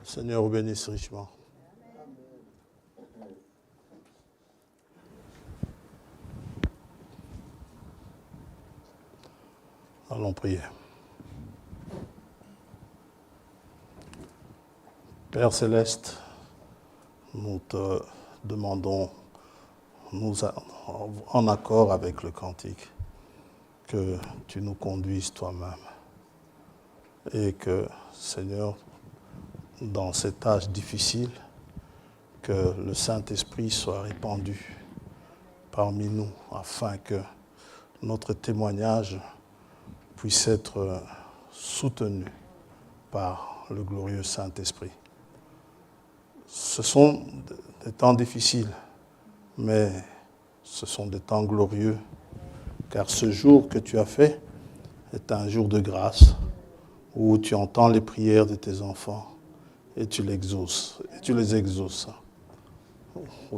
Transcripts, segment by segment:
Seigneur vous bénisse richement. Allons prier. Père Céleste, nous te demandons, en accord avec le cantique, que tu nous conduises toi-même. Et que, Seigneur, dans cet âge difficile, que le Saint-Esprit soit répandu parmi nous, afin que notre témoignage puisse être soutenu par le glorieux Saint-Esprit. Ce sont des temps difficiles, mais ce sont des temps glorieux, car ce jour que tu as fait est un jour de grâce, où tu entends les prières de tes enfants et tu les exauces.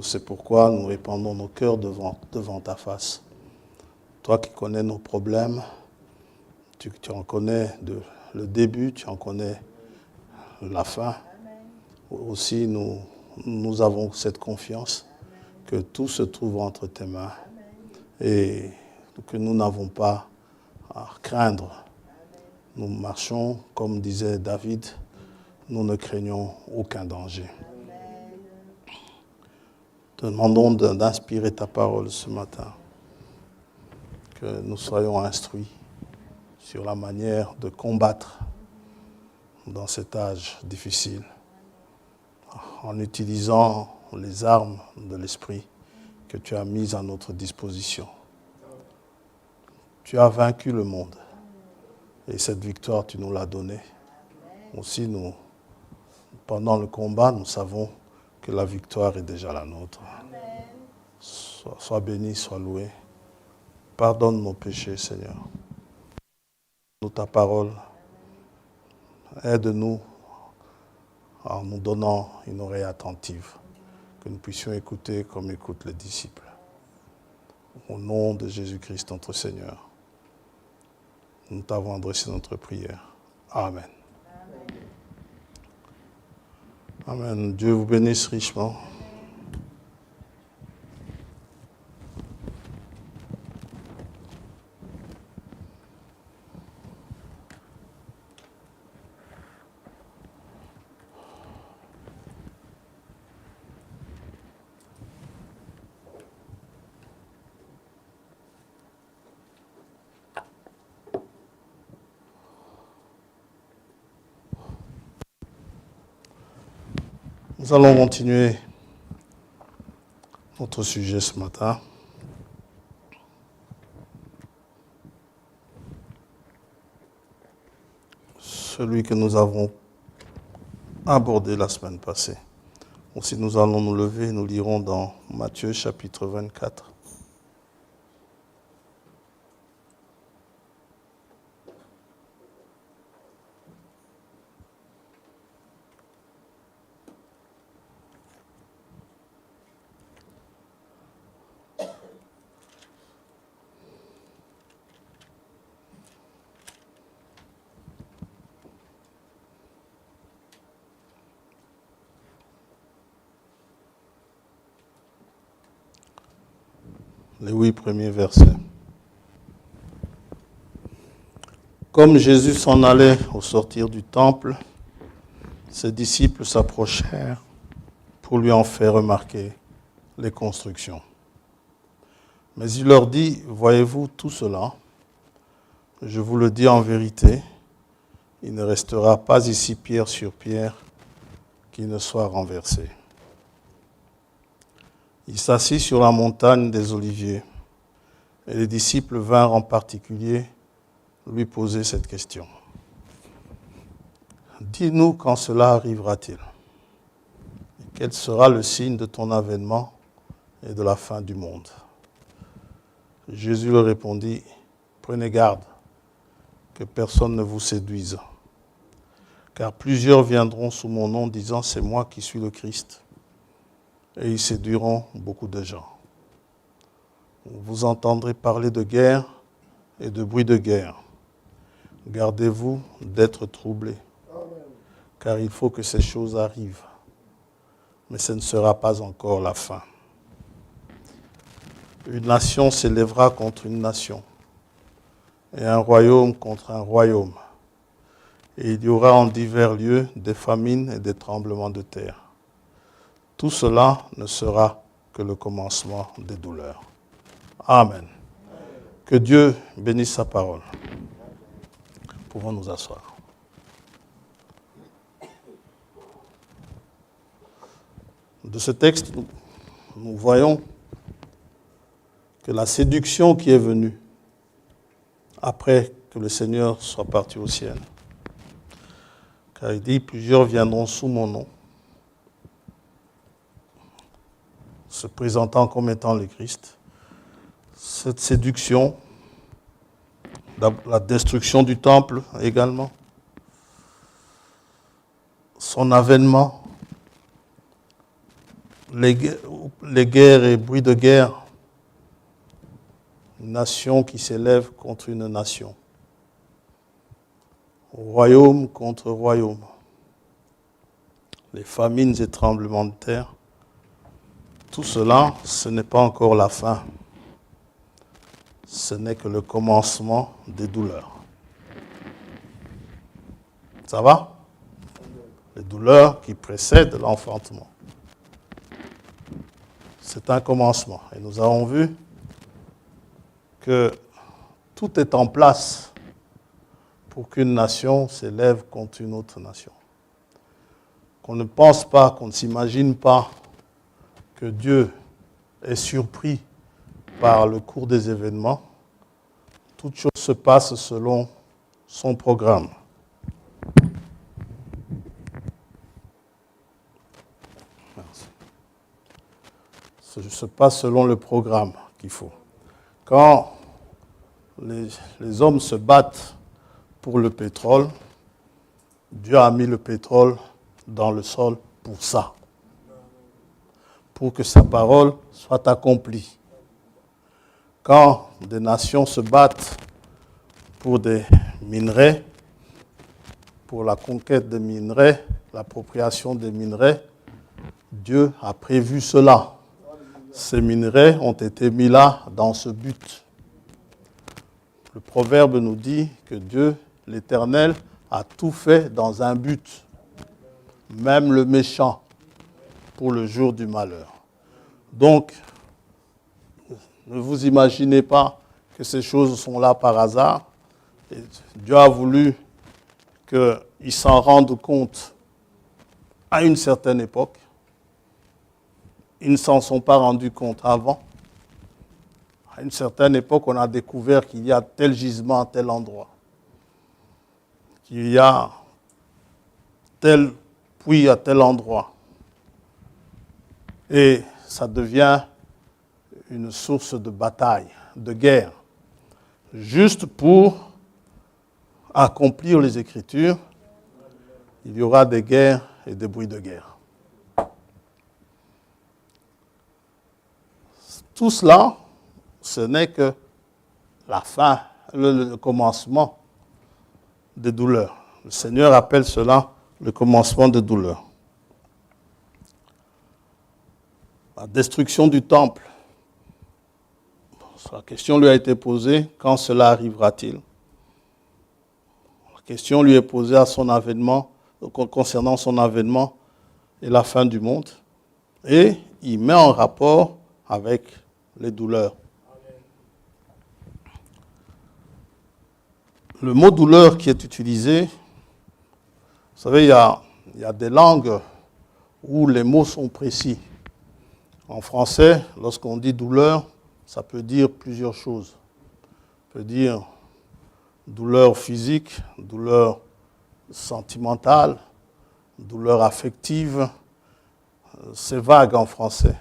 C'est pourquoi nous répandons nos cœurs devant ta face. Toi qui connais nos problèmes, tu en connais le début, tu en connais la fin. Aussi, nous avons cette confiance que tout se trouve entre tes mains et que nous n'avons pas à craindre. Nous marchons, comme disait David, nous ne craignons aucun danger. Te demandons d'inspirer ta parole ce matin, que nous soyons instruits sur la manière de combattre dans cet âge difficile, en utilisant les armes de l'esprit que tu as mises à notre disposition. Tu as vaincu le monde et cette victoire, tu nous l'as donnée. Aussi, pendant le combat, nous savons que la victoire est déjà la nôtre. Sois béni, sois loué. Pardonne nos péchés, Seigneur. Nous ta parole. Aide-nous en nous donnant une oreille attentive, que nous puissions écouter comme écoutent les disciples. Au nom de Jésus-Christ, notre Seigneur, nous t'avons adressé notre prière. Amen. Amen. Dieu vous bénisse richement. Nous allons continuer notre sujet ce matin. Celui que nous avons abordé la semaine passée. Aussi, nous allons nous lever et nous lirons dans Matthieu chapitre 24. Les 8 premiers versets. Comme Jésus s'en allait au sortir du temple, ses disciples s'approchèrent pour lui en faire remarquer les constructions. Mais il leur dit, « Voyez-vous tout cela? Je vous le dis en vérité, il ne restera pas ici pierre sur pierre qui ne soit renversée. » Il s'assit sur la montagne des Oliviers et les disciples vinrent en particulier lui poser cette question. « Dis-nous quand cela arrivera-t-il? Et quel sera le signe de ton avènement et de la fin du monde ?» Jésus leur répondit, « Prenez garde que personne ne vous séduise, car plusieurs viendront sous mon nom disant « C'est moi qui suis le Christ ». Et ils séduiront beaucoup de gens. Vous entendrez parler de guerre et de bruit de guerre. Gardez-vous d'être troublés, car il faut que ces choses arrivent. Mais ce ne sera pas encore la fin. Une nation s'élèvera contre une nation, et un royaume contre un royaume. Et il y aura en divers lieux des famines et des tremblements de terre. Tout cela ne sera que le commencement des douleurs. Amen. Que Dieu bénisse sa parole. Pouvons nous asseoir. De ce texte, nous voyons que la séduction qui est venue après que le Seigneur soit parti au ciel, car il dit, plusieurs viendront sous mon nom, se présentant comme étant le Christ. Cette séduction, la destruction du temple également, son avènement, les guerres et bruits de guerre, une nation qui s'élève contre une nation, royaume contre royaume, les famines et tremblements de terre, tout cela, ce n'est pas encore la fin. Ce n'est que le commencement des douleurs. Ça va? Les douleurs qui précèdent l'enfantement. C'est un commencement. Et nous avons vu que tout est en place pour qu'une nation s'élève contre une autre nation. Qu'on ne pense pas, qu'on ne s'imagine pas que Dieu est surpris par le cours des événements. Toute chose se passe selon son programme. Merci. Ça se passe selon le programme qu'il faut. Quand les hommes se battent pour le pétrole, Dieu a mis le pétrole dans le sol pour ça, pour que sa parole soit accomplie. Quand des nations se battent pour des minerais, pour la conquête des minerais, l'appropriation des minerais, Dieu a prévu cela. Ces minerais ont été mis là dans ce but. Le proverbe nous dit que Dieu, l'Éternel, a tout fait dans un but, même le méchant, pour le jour du malheur. Donc, ne vous imaginez pas que ces choses sont là par hasard. Et Dieu a voulu qu'ils s'en rendent compte à une certaine époque. Ils ne s'en sont pas rendus compte avant. À une certaine époque, on a découvert qu'il y a tel gisement à tel endroit, qu'il y a tel puits à tel endroit. Et ça devient une source de bataille, de guerre, juste pour accomplir les Écritures. Il y aura des guerres et des bruits de guerre. Tout cela, ce n'est que la fin, le commencement des douleurs. Le Seigneur appelle cela le commencement des douleurs. La destruction du temple. La question lui a été posée, quand cela arrivera-t-il? La question lui est posée à son avènement, concernant son avènement et la fin du monde. Et il met en rapport avec les douleurs. Le mot douleur qui est utilisé, vous savez, il y a des langues où les mots sont précis. En français, lorsqu'on dit douleur, ça peut dire plusieurs choses. Ça peut dire douleur physique, douleur sentimentale, douleur affective. C'est vague en français.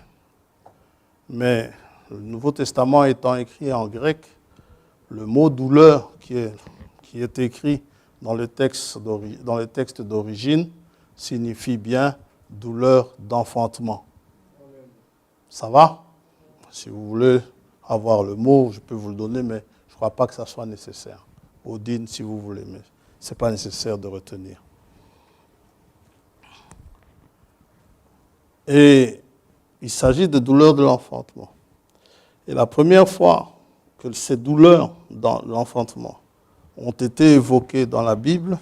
Mais le Nouveau Testament étant écrit en grec, le mot douleur qui est écrit dans le texte d'origine signifie bien douleur d'enfantement. Ça va? Si vous voulez avoir le mot, je peux vous le donner, mais je ne crois pas que ça soit nécessaire. Odine, si vous voulez, mais ce n'est pas nécessaire de retenir. Et il s'agit de douleurs de l'enfantement. Et la première fois que ces douleurs dans l'enfantement ont été évoquées dans la Bible,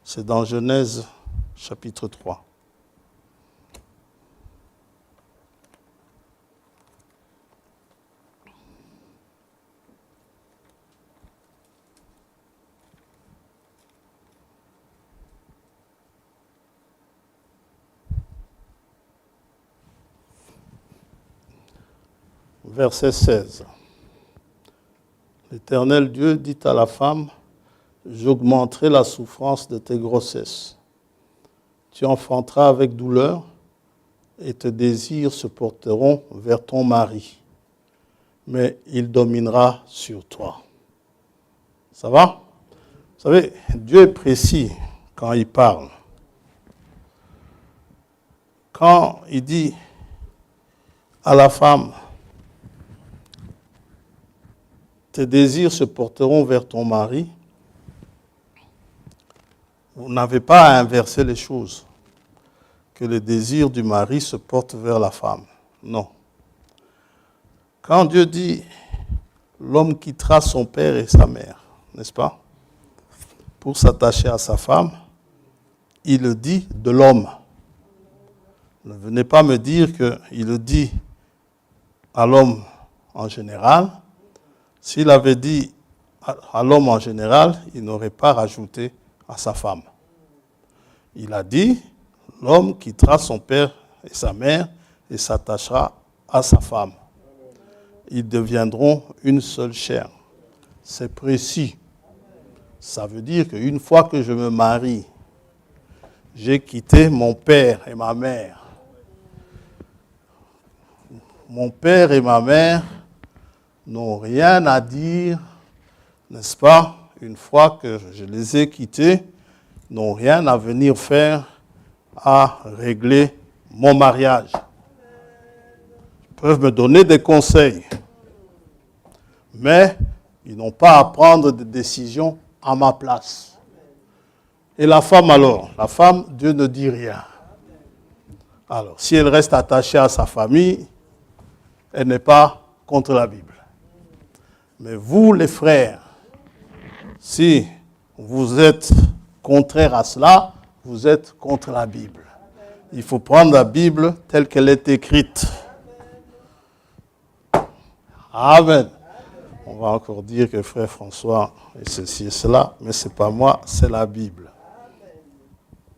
c'est dans Genèse chapitre 3. Verset 16. L'Éternel Dieu dit à la femme, j'augmenterai la souffrance de tes grossesses. Tu enfanteras avec douleur et tes désirs se porteront vers ton mari, mais il dominera sur toi. Ça va? Vous savez, Dieu est précis quand il parle. Quand il dit à la femme, tes désirs se porteront vers ton mari, vous n'avez pas à inverser les choses, que les désirs du mari se portent vers la femme. Non. Quand Dieu dit, l'homme quittera son père et sa mère, n'est-ce pas, pour s'attacher à sa femme, il le dit de l'homme. Ne venez pas me dire qu'il le dit à l'homme en général. S'il avait dit à l'homme en général, il n'aurait pas rajouté à sa femme. Il a dit, l'homme quittera son père et sa mère et s'attachera à sa femme. Ils deviendront une seule chair. C'est précis. Ça veut dire qu'une fois que je me marie, j'ai quitté mon père et ma mère. Mon père et ma mère n'ont rien à dire, n'est-ce pas? Une fois que je les ai quittés, n'ont rien à venir faire à régler mon mariage. Ils peuvent me donner des conseils, mais ils n'ont pas à prendre des décisions à ma place. Et la femme alors? La femme, Dieu ne dit rien. Alors, si elle reste attachée à sa famille, elle n'est pas contre la Bible. Mais vous, les frères, si vous êtes contraire à cela, vous êtes contre la Bible. Il faut prendre la Bible telle qu'elle est écrite. Amen. On va encore dire que frère François est ceci et cela, mais ce n'est pas moi, c'est la Bible.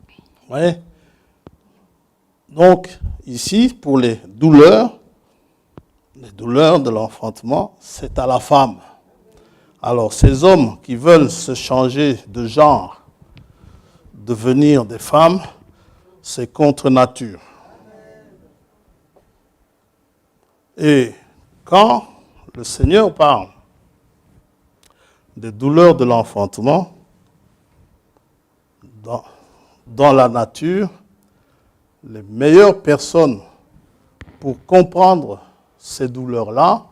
Vous voyez? Donc, ici, pour les douleurs de l'enfantement, c'est à la femme. Alors, ces hommes qui veulent se changer de genre, devenir des femmes, c'est contre nature. Et quand le Seigneur parle des douleurs de l'enfantement, dans la nature, les meilleures personnes pour comprendre ces douleurs-là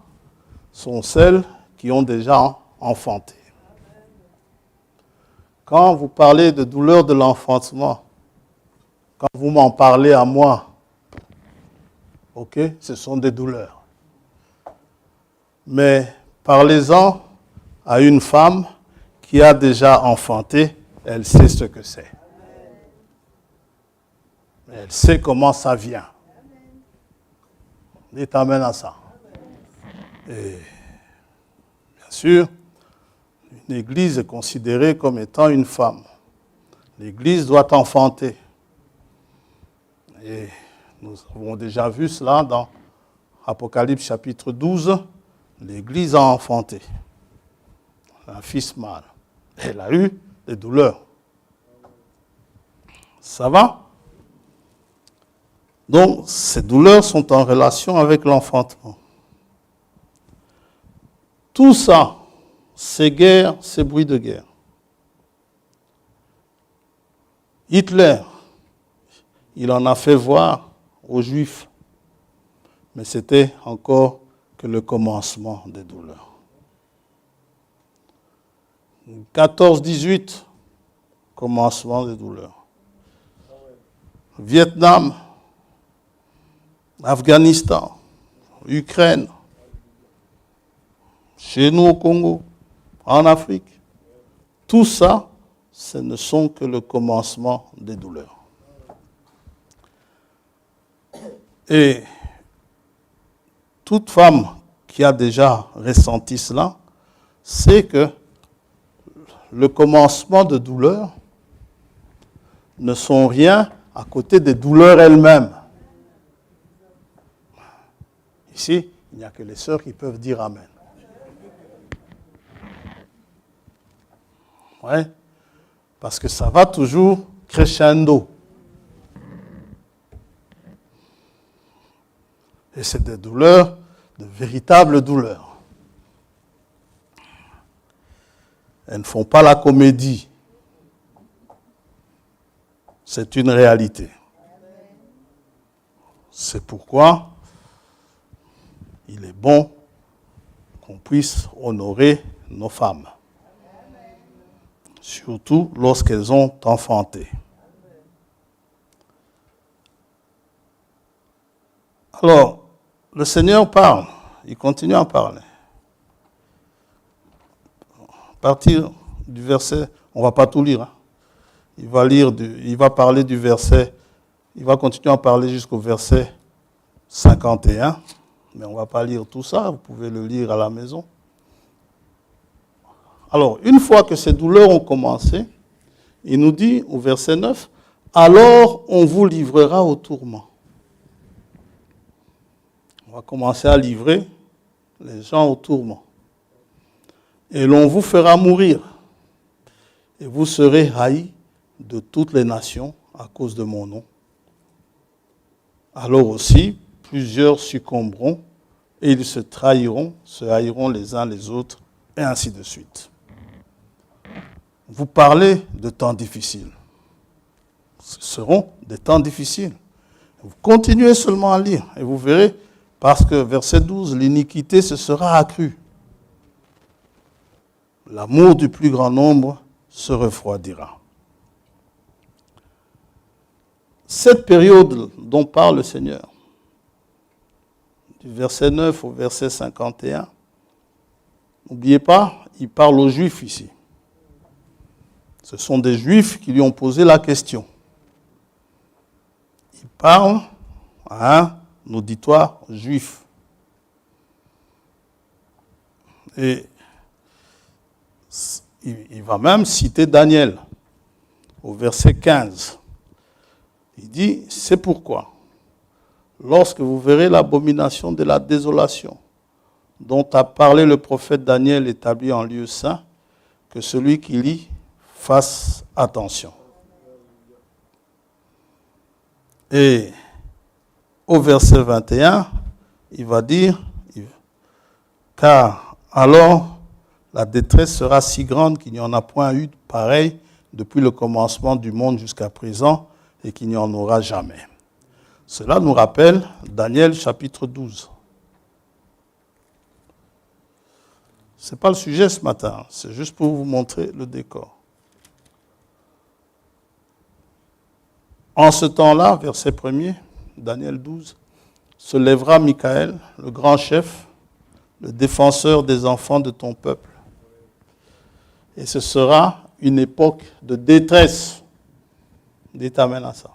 sont celles qui ont déjà enfanté. Quand vous parlez de douleurs de l'enfantement, quand vous m'en parlez à moi, ok, ce sont des douleurs. Mais parlez-en à une femme qui a déjà enfanté, elle sait ce que c'est. Elle sait comment ça vient. Dites amen à ça. Et bien sûr, une église est considérée comme étant une femme. L'église doit enfanter. Et nous avons déjà vu cela dans Apocalypse chapitre 12. L'église a enfanté un fils mâle. Elle a eu des douleurs. Ça va? Donc, ces douleurs sont en relation avec l'enfantement. Tout ça, ces guerres, ces bruits de guerre. Hitler, il en a fait voir aux Juifs, mais c'était encore que le commencement des douleurs. 14-18, commencement des douleurs. Vietnam, Afghanistan, Ukraine, chez nous au Congo, en Afrique. Tout ça, ce ne sont que le commencement des douleurs. Et toute femme qui a déjà ressenti cela, sait que le commencement de douleurs ne sont rien à côté des douleurs elles-mêmes. Ici, il n'y a que les sœurs qui peuvent dire Amen. Ouais, parce que ça va toujours crescendo. Et c'est des douleurs, de véritables douleurs. Elles ne font pas la comédie. C'est une réalité. C'est pourquoi il est bon qu'on puisse honorer nos femmes. Surtout lorsqu'elles ont enfanté. Alors, le Seigneur parle, il continue à parler. À partir du verset, on ne va pas tout lire, hein. Il va parler du verset, il va continuer à parler jusqu'au verset 51, mais on ne va pas lire tout ça, vous pouvez le lire à la maison. Alors, une fois que ces douleurs ont commencé, il nous dit au verset 9, « Alors on vous livrera au tourment. » On va commencer à livrer les gens au tourment. Et l'on vous fera mourir. Et vous serez haïs de toutes les nations à cause de mon nom. Alors aussi, plusieurs succomberont et ils se trahiront, se haïront les uns les autres, et ainsi de suite. Vous parlez de temps difficiles. Ce seront des temps difficiles. Vous continuez seulement à lire et vous verrez, parce que verset 12, l'iniquité se sera accrue. L'amour du plus grand nombre se refroidira. Cette période dont parle le Seigneur, du verset 9 au verset 51, n'oubliez pas, il parle aux Juifs ici. Ce sont des Juifs qui lui ont posé la question. Il parle à un auditoire juif. Et il va même citer Daniel au verset 15. Il dit, c'est pourquoi, lorsque vous verrez l'abomination de la désolation dont a parlé le prophète Daniel établi en lieu saint, que celui qui lit fasse attention. Et au verset 21, il va dire, car alors la détresse sera si grande qu'il n'y en a point eu pareil depuis le commencement du monde jusqu'à présent et qu'il n'y en aura jamais. Cela nous rappelle Daniel chapitre 12. Ce n'est pas le sujet ce matin, c'est juste pour vous montrer le décor. En ce temps-là, verset 1er, Daniel 12, se lèvera Michaël, le grand chef, le défenseur des enfants de ton peuple. Et ce sera une époque de détresse. Dites amen à ça.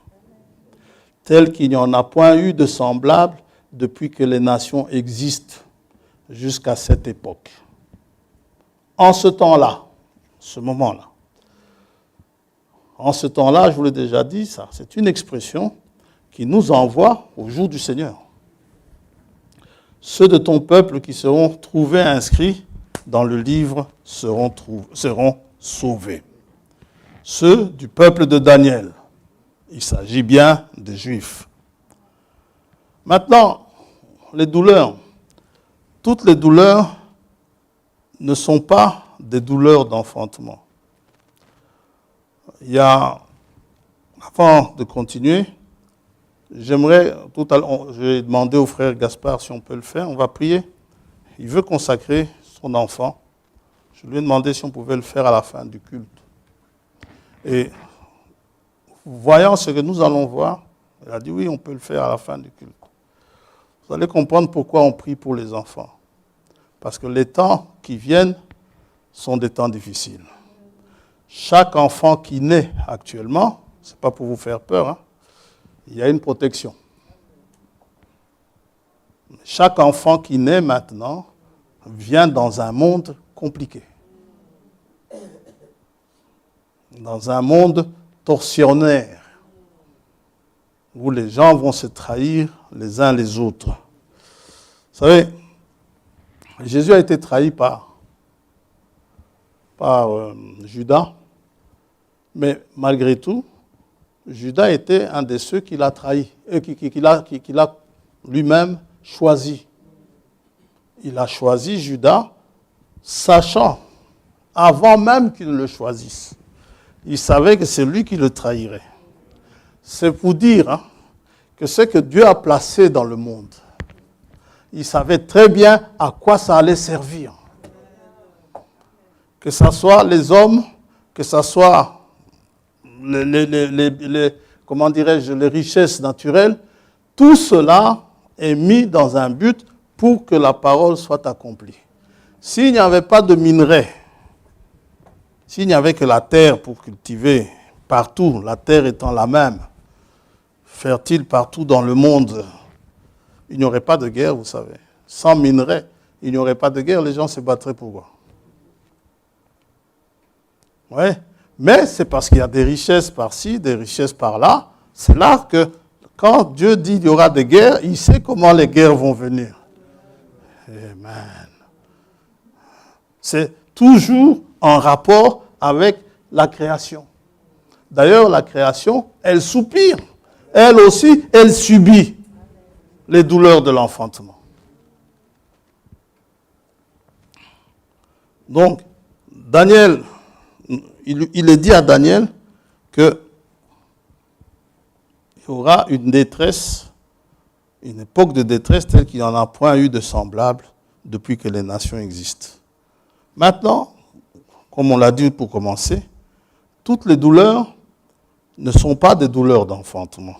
Tel qu'il n'y en a point eu de semblable depuis que les nations existent jusqu'à cette époque. En ce temps-là, ce moment-là. En ce temps-là, je vous l'ai déjà dit, ça, c'est une expression qui nous envoie au jour du Seigneur. Ceux de ton peuple qui seront trouvés inscrits dans le livre seront sauvés. Ceux du peuple de Daniel. Il s'agit bien des Juifs. Maintenant, les douleurs. Toutes les douleurs ne sont pas des douleurs d'enfantement. Avant de continuer, je vais demander au frère Gaspard si on peut le faire, on va prier. Il veut consacrer son enfant. Je lui ai demandé si on pouvait le faire à la fin du culte. Et voyant ce que nous allons voir, il a dit oui, on peut le faire à la fin du culte. Vous allez comprendre pourquoi on prie pour les enfants. Parce que les temps qui viennent sont des temps difficiles. Chaque enfant qui naît actuellement, ce n'est pas pour vous faire peur, hein, il y a une protection. Chaque enfant qui naît maintenant vient dans un monde compliqué. Dans un monde torsionnaire, où les gens vont se trahir les uns les autres. Vous savez, Jésus a été trahi par Judas, mais malgré tout, Judas était un de ceux qu'il a trahi, qu'il a lui-même choisi. Il a choisi Judas, sachant, avant même qu'il le choisisse, il savait que c'est lui qui le trahirait. C'est pour dire hein, que ce que Dieu a placé dans le monde, il savait très bien à quoi ça allait servir. Que ce soit les hommes, que ce soit comment dirais-je, les richesses naturelles, tout cela est mis dans un but pour que la parole soit accomplie. S'il n'y avait pas de minerais, s'il n'y avait que la terre pour cultiver partout, la terre étant la même, fertile partout dans le monde, il n'y aurait pas de guerre, vous savez. Sans minerais, il n'y aurait pas de guerre, les gens se battraient pour quoi? Oui, mais c'est parce qu'il y a des richesses par-ci, des richesses par-là. C'est là que quand Dieu dit qu'il y aura des guerres, il sait comment les guerres vont venir. Amen. C'est toujours en rapport avec la création. D'ailleurs, la création, elle soupire. Elle aussi, elle subit les douleurs de l'enfantement. Donc, Daniel, il est dit à Daniel qu'il y aura une détresse, une époque de détresse telle qu'il n'y en a point eu de semblable depuis que les nations existent. Maintenant, comme on l'a dit pour commencer, toutes les douleurs ne sont pas des douleurs d'enfantement.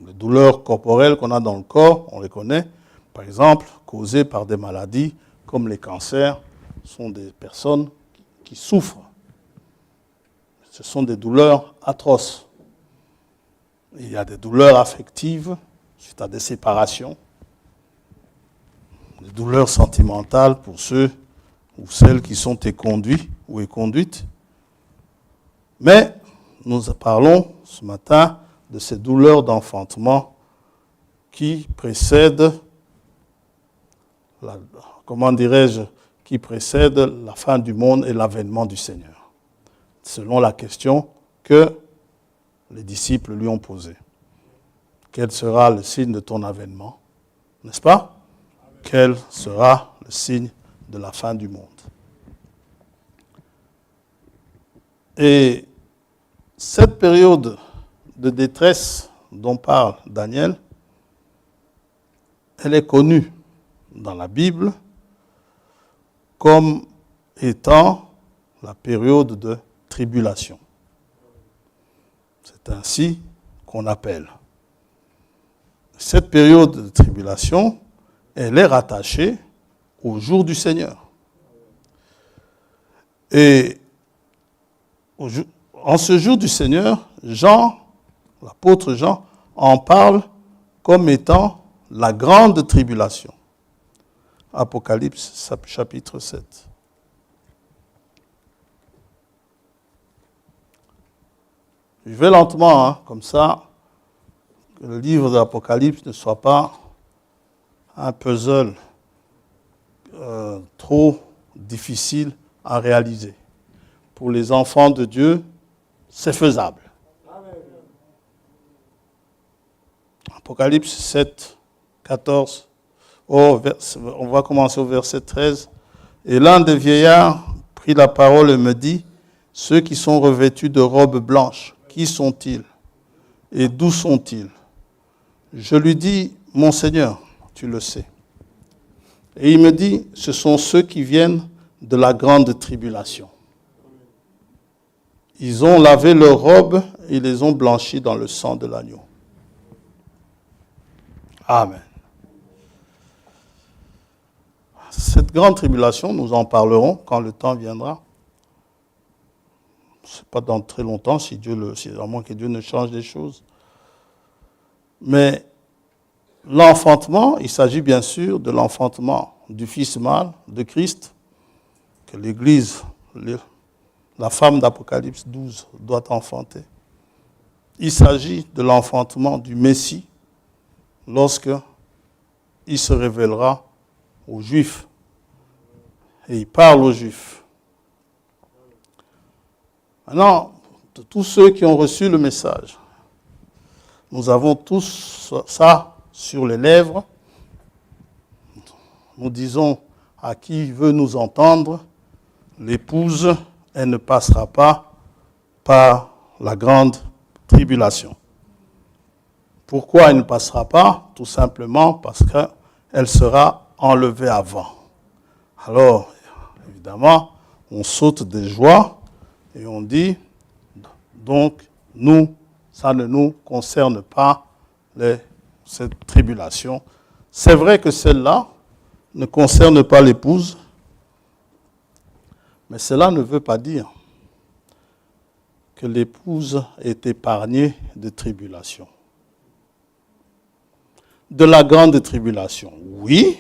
Les douleurs corporelles qu'on a dans le corps, on les connaît, par exemple, causées par des maladies comme les cancers, sont des personnes qui souffrent. Ce sont des douleurs atroces. Il y a des douleurs affectives suite à des séparations, des douleurs sentimentales pour ceux ou celles qui sont éconduits ou éconduites. Mais nous parlons ce matin de ces douleurs d'enfantement qui précèdent, qui précèdent la fin du monde et l'avènement du Seigneur, selon la question que les disciples lui ont posée. Quel sera le signe de ton avènement? N'est-ce pas? Quel sera le signe de la fin du monde? Et cette période de détresse dont parle Daniel, elle est connue dans la Bible comme étant la période de tribulation. C'est ainsi qu'on appelle. Cette période de tribulation, elle est rattachée au jour du Seigneur. Et en ce jour du Seigneur, Jean, l'apôtre Jean, en parle comme étant la grande tribulation. Apocalypse chapitre 7. Je vais lentement, hein, comme ça, que le livre de l'Apocalypse ne soit pas un puzzle trop difficile à réaliser. Pour les enfants de Dieu, c'est faisable. Apocalypse 7, 14. On va commencer au verset 13. Et l'un des vieillards prit la parole et me dit, ceux qui sont revêtus de robes blanches, qui sont-ils et d'où sont-ils? Je lui dis, mon Seigneur, tu le sais. Et il me dit, ce sont ceux qui viennent de la grande tribulation. Ils ont lavé leurs robes et les ont blanchis dans le sang de l'agneau. Amen. Cette grande tribulation, nous en parlerons quand le temps viendra. Ce n'est pas dans très longtemps, si à moins que Dieu ne change les choses. Mais l'enfantement, il s'agit bien sûr de l'enfantement du Fils mâle de Christ, que l'Église, la femme d'Apocalypse 12, doit enfanter. Il s'agit de l'enfantement du Messie, lorsque il se révélera aux Juifs. Et il parle aux Juifs. Maintenant, de tous ceux qui ont reçu le message, nous avons tous ça sur les lèvres. Nous disons à qui veut nous entendre, l'épouse, elle ne passera pas par la grande tribulation. Pourquoi elle ne passera pas? Tout simplement parce qu'elle sera enlevée avant. Alors, évidemment, on saute de joie et on dit, donc, nous, ça ne nous concerne pas, cette tribulation. C'est vrai que celle-là ne concerne pas l'épouse, mais cela ne veut pas dire que l'épouse est épargnée de tribulation. De la grande tribulation, oui,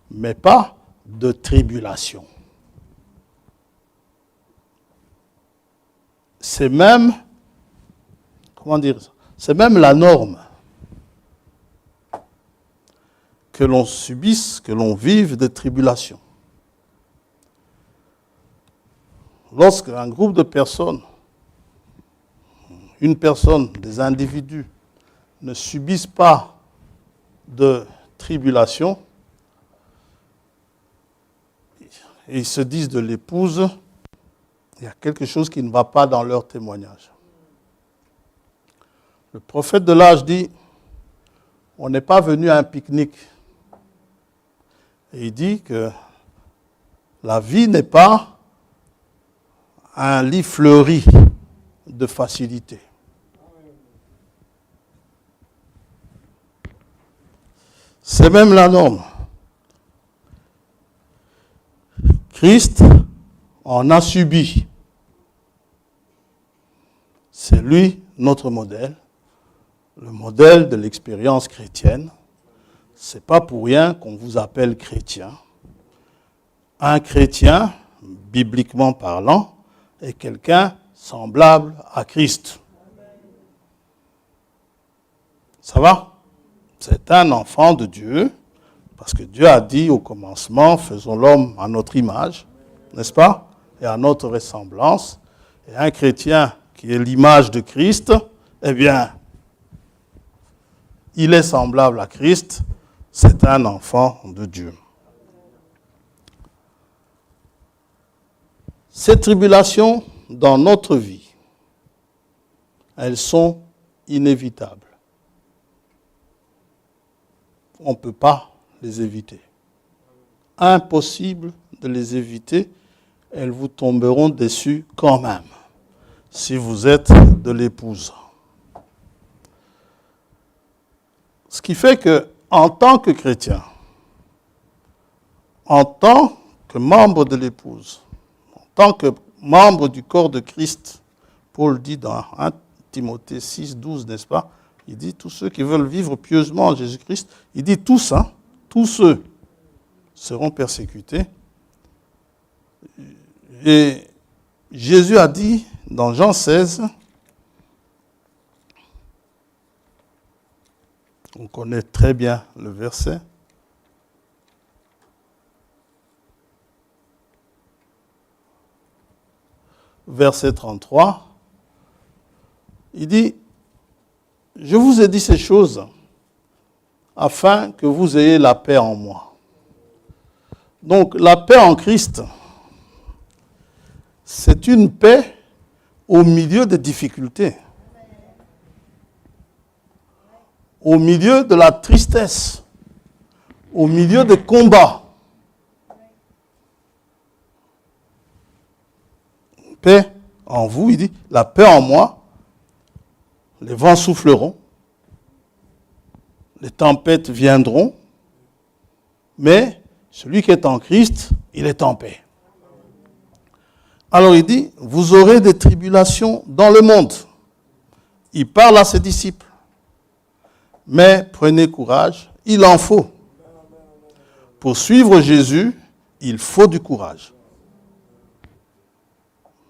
mais pas de tribulation. C'est même, c'est même la norme que l'on subisse, que l'on vive de tribulation. Lorsqu'un groupe de personnes, une personne, des individus, ne subissent pas de tribulation, et ils se disent de l'épouse, il y a quelque chose qui ne va pas dans leur témoignage. Le prophète de l'âge dit, on n'est pas venu à un pique-nique. Et il dit que la vie n'est pas un lit fleuri de facilité. C'est même la norme. Christ en a subi. C'est lui notre modèle, le modèle de l'expérience chrétienne. Ce n'est pas pour rien qu'on vous appelle chrétien. Un chrétien, bibliquement parlant, est quelqu'un semblable à Christ. Ça va? C'est un enfant de Dieu, parce que Dieu a dit au commencement, faisons l'homme à notre image, n'est-ce pas? Et à notre ressemblance. Et un chrétien qui est l'image de Christ, eh bien, il est semblable à Christ, c'est un enfant de Dieu. Ces tribulations dans notre vie, elles sont inévitables. On ne peut pas les éviter. Impossible de les éviter, elles vous tomberont dessus quand même, si vous êtes de l'épouse. Ce qui fait que, en tant que chrétien, en tant que membre de l'épouse, en tant que membre du corps de Christ, Paul dit dans 1 Timothée 6, 12, n'est-ce pas? Il dit tous ceux qui veulent vivre pieusement en Jésus-Christ, il dit tous, tous ceux seront persécutés. Et Jésus a dit dans Jean 16, on connaît très bien le verset, verset 33, il dit, je vous ai dit ces choses afin que vous ayez la paix en moi. Donc la paix en Christ, c'est une paix au milieu des difficultés, au milieu de la tristesse, au milieu des combats. Paix en vous, il dit, la paix en moi, les vents souffleront, les tempêtes viendront, mais celui qui est en Christ, il est en paix. Alors il dit, vous aurez des tribulations dans le monde. Il parle à ses disciples. Mais prenez courage, il en faut. Pour suivre Jésus, il faut du courage.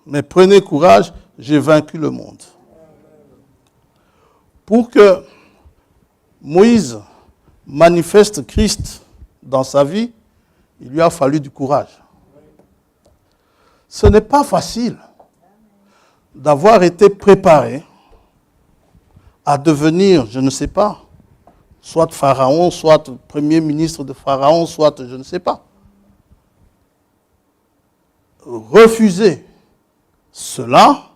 Mais prenez courage, j'ai vaincu le monde. Pour que Moïse manifeste Christ dans sa vie, il lui a fallu du courage. Ce n'est pas facile d'avoir été préparé à devenir, je ne sais pas, soit pharaon, soit premier ministre de pharaon, soit je ne sais pas. Refuser cela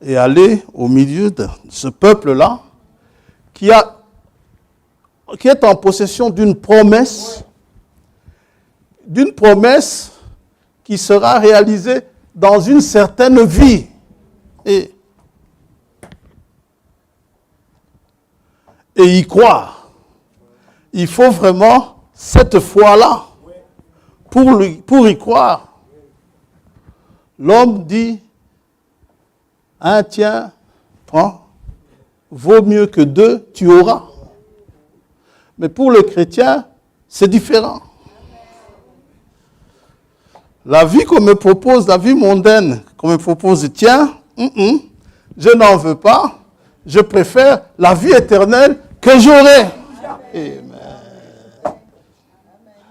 et aller au milieu de ce peuple-là qui est en possession d'une promesse qui sera réalisée dans une certaine vie. Et y croire. Il faut vraiment cette foi-là pour y croire. L'homme dit, tiens, prends, vaut mieux que deux, tu auras. Mais pour le chrétien, c'est différent. La vie qu'on me propose, la vie mondaine qu'on me propose, tiens, je n'en veux pas, je préfère la vie éternelle que j'aurai. Amen.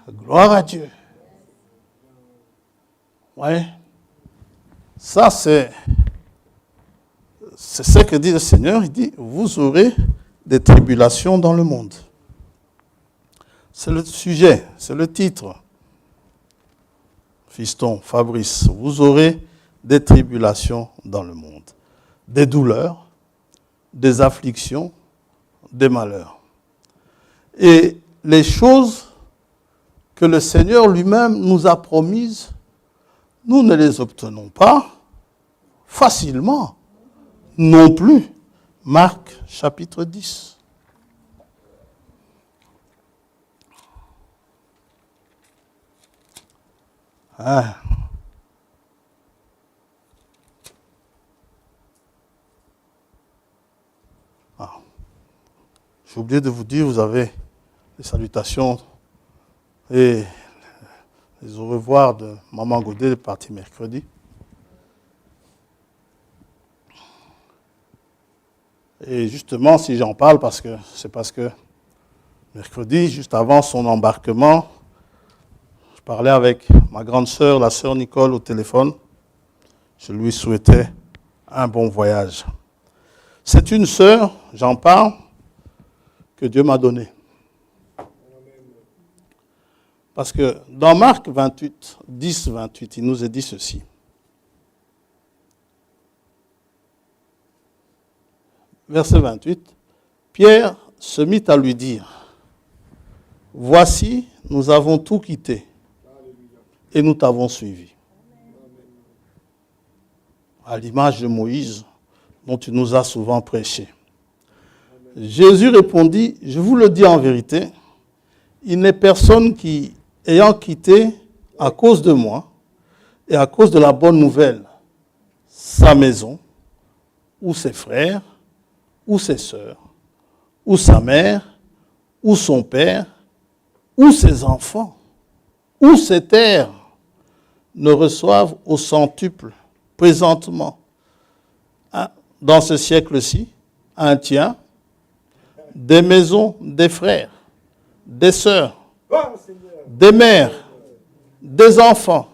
Gloire à Dieu. Oui. Ça, c'est ce que dit le Seigneur. Il dit, vous aurez des tribulations dans le monde. C'est le sujet, c'est le titre. Fiston, Fabrice, vous aurez des tribulations dans le monde. Des douleurs, des afflictions, des malheurs. Et les choses que le Seigneur lui-même nous a promises, nous ne les obtenons pas facilement non plus. Marc chapitre 10. J'ai oublié de vous dire, vous avez les salutations et les au revoir de Maman Godet, le parti mercredi. Et justement, si j'en parle, c'est parce que mercredi, juste avant son embarquement, je parlais avec ma grande sœur, la sœur Nicole, au téléphone. Je lui souhaitais un bon voyage. C'est une sœur, j'en parle, que Dieu m'a donnée. Parce que dans Marc 28, 10, 28, il nous est dit ceci. Verset 28, Pierre se mit à lui dire, « Voici, nous avons tout quitté et nous t'avons suivi. » À l'image de Moïse, dont tu nous as souvent prêché. Jésus répondit, « Je vous le dis en vérité, il n'est personne qui, ayant quitté à cause de moi et à cause de la bonne nouvelle, sa maison, ou ses frères, ou ses sœurs, ou sa mère, ou son père, ou ses enfants, ou ses terres, ne reçoivent au centuple présentement, dans ce siècle-ci, un tiers, des maisons, des frères, des sœurs, des mères, des enfants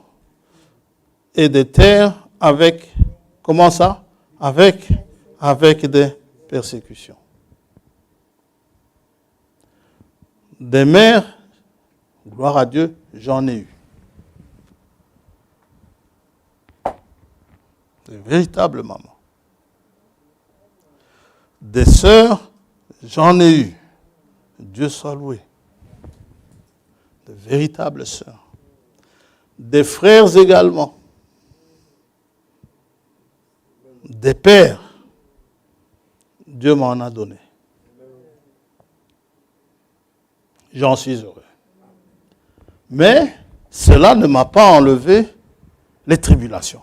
et des terres avec, comment ça? Avec des persécutions. Des mères, gloire à Dieu, j'en ai eu. Des véritables mamans. Des sœurs, j'en ai eu. Dieu soit loué. De véritables sœurs. Des frères également. des pères, Dieu m'en a donné. J'en suis heureux. Mais cela ne m'a pas enlevé les tribulations.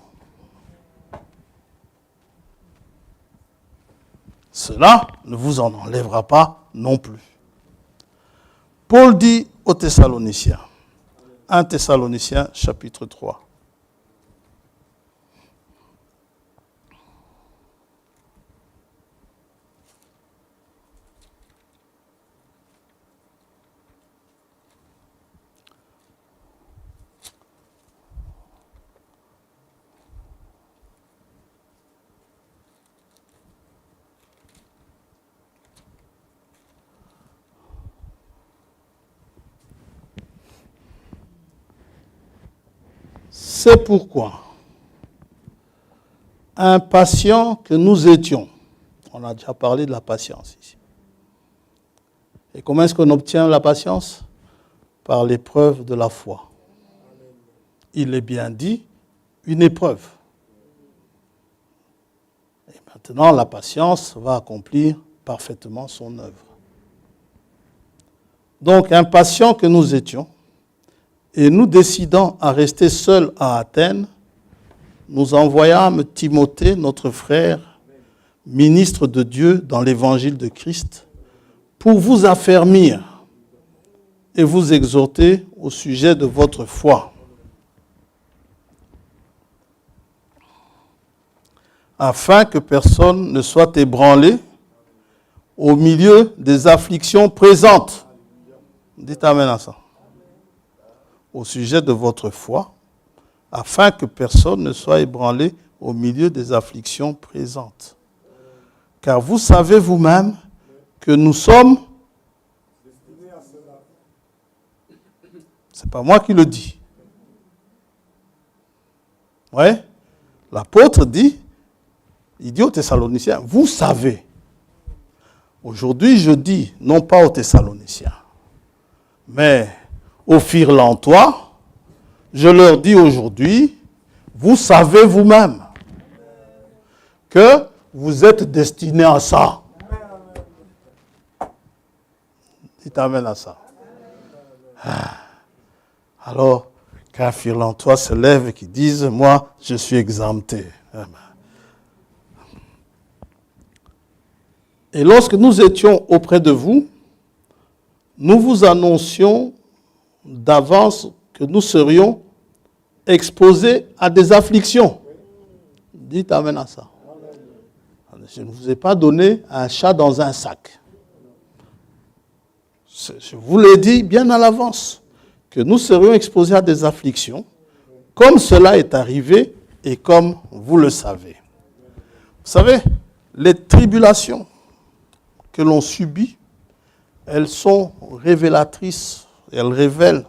Cela ne vous en enlèvera pas non plus. Paul dit aux Thessaloniciens, 1 Thessaloniciens chapitre 3. C'est pourquoi, impatients que nous étions, on a déjà parlé de la patience ici. Et comment est-ce qu'on obtient la patience? Par l'épreuve de la foi. Il est bien dit, une épreuve. Et maintenant, la patience va accomplir parfaitement son œuvre. Donc, impatients que nous étions, et nous décidant à rester seuls à Athènes, nous envoyâmes Timothée, notre frère, ministre de Dieu dans l'évangile de Christ, pour vous affermir et vous exhorter au sujet de votre foi, afin que personne ne soit ébranlé au milieu des afflictions présentes. Dites amen à ça. Au sujet de votre foi, afin que personne ne soit ébranlé au milieu des afflictions présentes. Car vous savez vous-même que nous sommes... C'est pas moi qui le dis. Ouais. L'apôtre dit, il dit aux Thessaloniciens, vous savez. Aujourd'hui, je dis, non pas aux Thessaloniciens, mais aux Firlantois, je leur dis aujourd'hui, vous savez vous-même que vous êtes destinés à ça. Dites amen à ça. Alors, qu'un Firlantois se lève et qui dise, moi, je suis exempté. Et lorsque nous étions auprès de vous, nous vous annoncions d'avance que nous serions exposés à des afflictions. Dites amen à ça. Je ne vous ai pas donné un chat dans un sac. Je vous l'ai dit bien à l'avance, que nous serions exposés à des afflictions, comme cela est arrivé et comme vous le savez. Vous savez, les tribulations que l'on subit, elles sont révélatrices, elles révèlent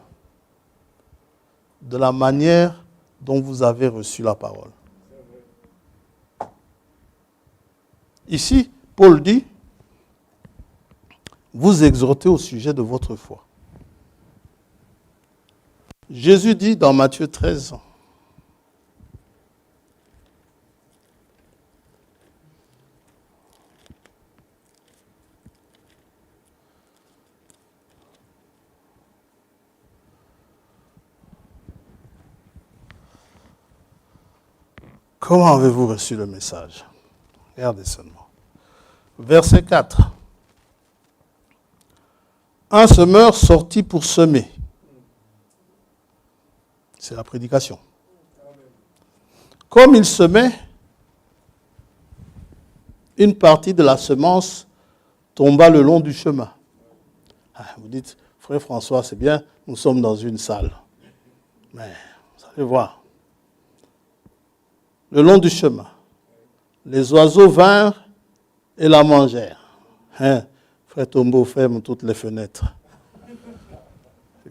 de la manière dont vous avez reçu la parole. Ici, Paul dit, vous exhortez au sujet de votre foi. Jésus dit dans Matthieu 13, comment avez-vous reçu le message? Regardez seulement. Verset 4. Un semeur sortit pour semer. C'est la prédication. Comme il semait, une partie de la semence tomba le long du chemin. Vous dites, frère François, c'est bien, nous sommes dans une salle. Mais, vous allez voir. Le long du chemin, les oiseaux vinrent et la mangèrent. Frère Tombeau ferme toutes les fenêtres.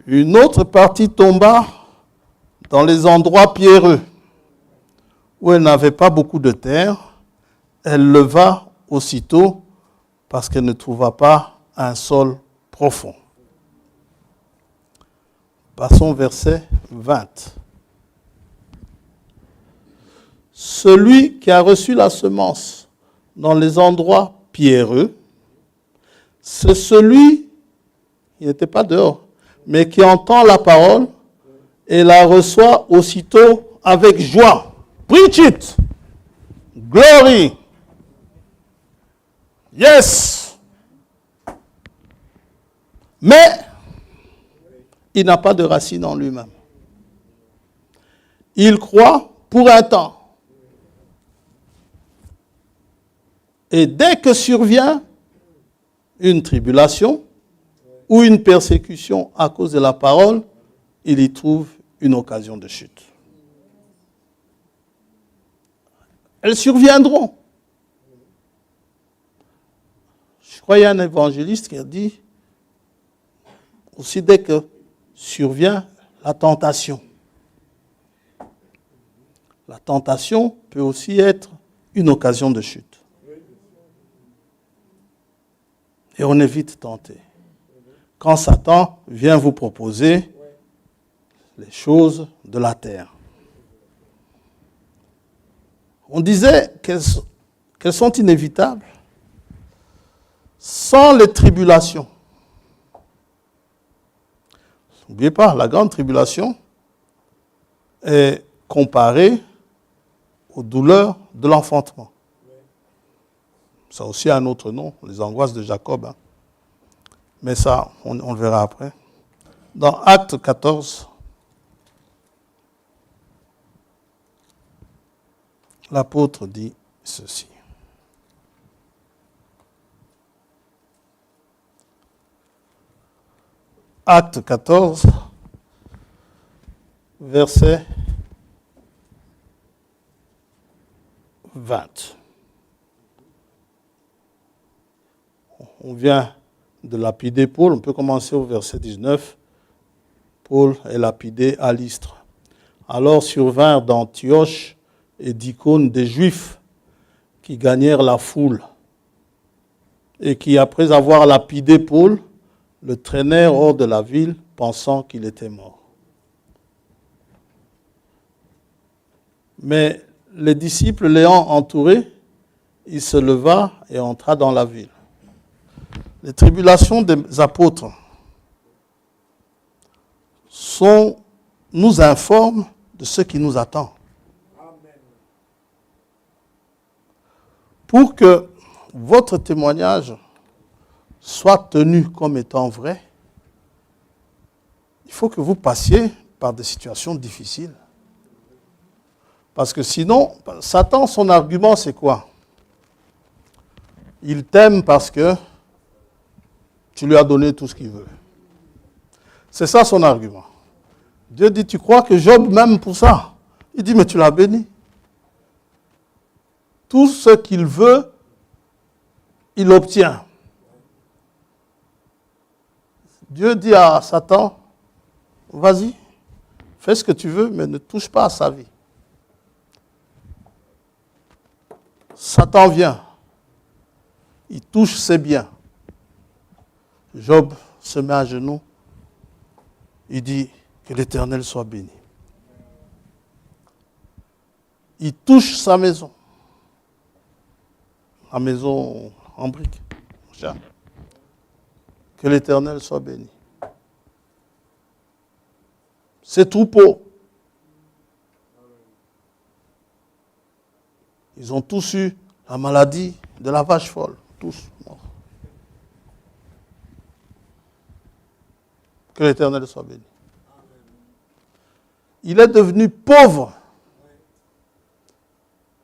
Une autre partie tomba dans les endroits pierreux, où elle n'avait pas beaucoup de terre. Elle leva aussitôt parce qu'elle ne trouva pas un sol profond. Passons au verset 20. celui qui a reçu la semence dans les endroits pierreux, c'est celui qui n'était pas dehors, mais qui entend la parole et la reçoit aussitôt avec joie. Preach it! Glory! Yes! Mais il n'a pas de racine en lui-même. Il croit pour un temps. Et dès que survient une tribulation ou une persécution à cause de la parole, il y trouve une occasion de chute. Elles surviendront. Je crois qu'il y a un évangéliste qui a dit, aussi dès que survient la tentation. La tentation peut aussi être une occasion de chute. Et on est vite tenté. Quand Satan vient vous proposer les choses de la terre. On disait qu'elles sont inévitables sans les tribulations. N'oubliez pas, la grande tribulation est comparée aux douleurs de l'enfantement. Ça a aussi un autre nom, les angoisses de Jacob. Hein. Mais ça, on le verra après. Dans Acte 14, l'apôtre dit ceci. Acte 14, verset 20. On vient de lapider Paul, on peut commencer au verset 19. Paul est lapidé à Lystre. Alors survinrent d'Antioche et d'Icône des Juifs qui gagnèrent la foule et qui, après avoir lapidé Paul, le traînèrent hors de la ville, pensant qu'il était mort. Mais les disciples l'ayant entouré, il se leva et entra dans la ville. Les tribulations des apôtres nous informent de ce qui nous attend. Pour que votre témoignage soit tenu comme étant vrai, il faut que vous passiez par des situations difficiles. Parce que sinon, Satan, son argument, c'est quoi? Il t'aime parce que tu lui as donné tout ce qu'il veut. C'est ça son argument. Dieu dit, tu crois que Job m'aime pour ça? Il dit, mais tu l'as béni. Tout ce qu'il veut, il obtient. Dieu dit à Satan, vas-y, fais ce que tu veux, mais ne touche pas à sa vie. Satan vient, il touche ses biens. Job se met à genoux, il dit que l'Éternel soit béni. Il touche sa maison, la maison en briques. Que l'Éternel soit béni. Ses troupeaux, ils ont tous eu la maladie de la vache folle, tous morts. Que l'Éternel soit béni. Il est devenu pauvre,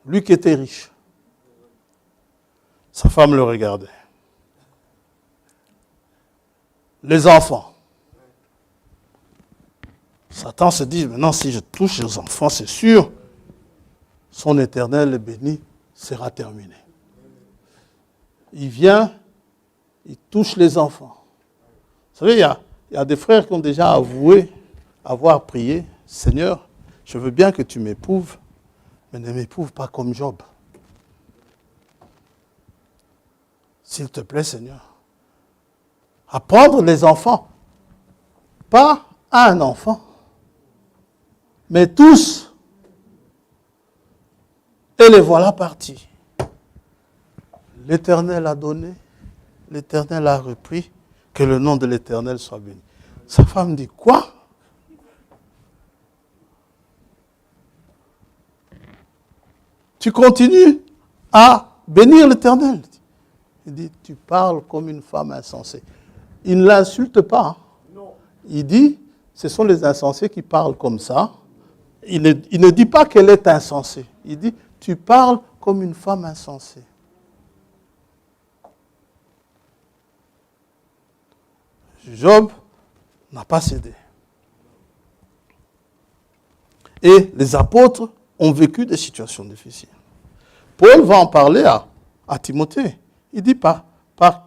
lui qui était riche. Sa femme le regardait. Les enfants. Satan se dit, maintenant si je touche les enfants, c'est sûr, son éternel est béni, sera terminé. Il vient, il touche les enfants. Vous savez, il y a des frères qui ont déjà avoué avoir prié, Seigneur, je veux bien que tu m'éprouves, mais ne m'éprouve pas comme Job. S'il te plaît, Seigneur. À prendre les enfants, pas un enfant, mais tous. Et les voilà partis. L'Éternel a donné, l'Éternel a repris, que le nom de l'Éternel soit béni. Sa femme dit, quoi? Tu continues à bénir l'Éternel. Il dit, tu parles comme une femme insensée. Il ne l'insulte pas. Non. Il dit, ce sont les insensés qui parlent comme ça. Il ne dit pas qu'elle est insensée. Il dit, tu parles comme une femme insensée. Job n'a pas cédé. Et les apôtres ont vécu des situations difficiles. Paul va en parler à Timothée. Il dit, par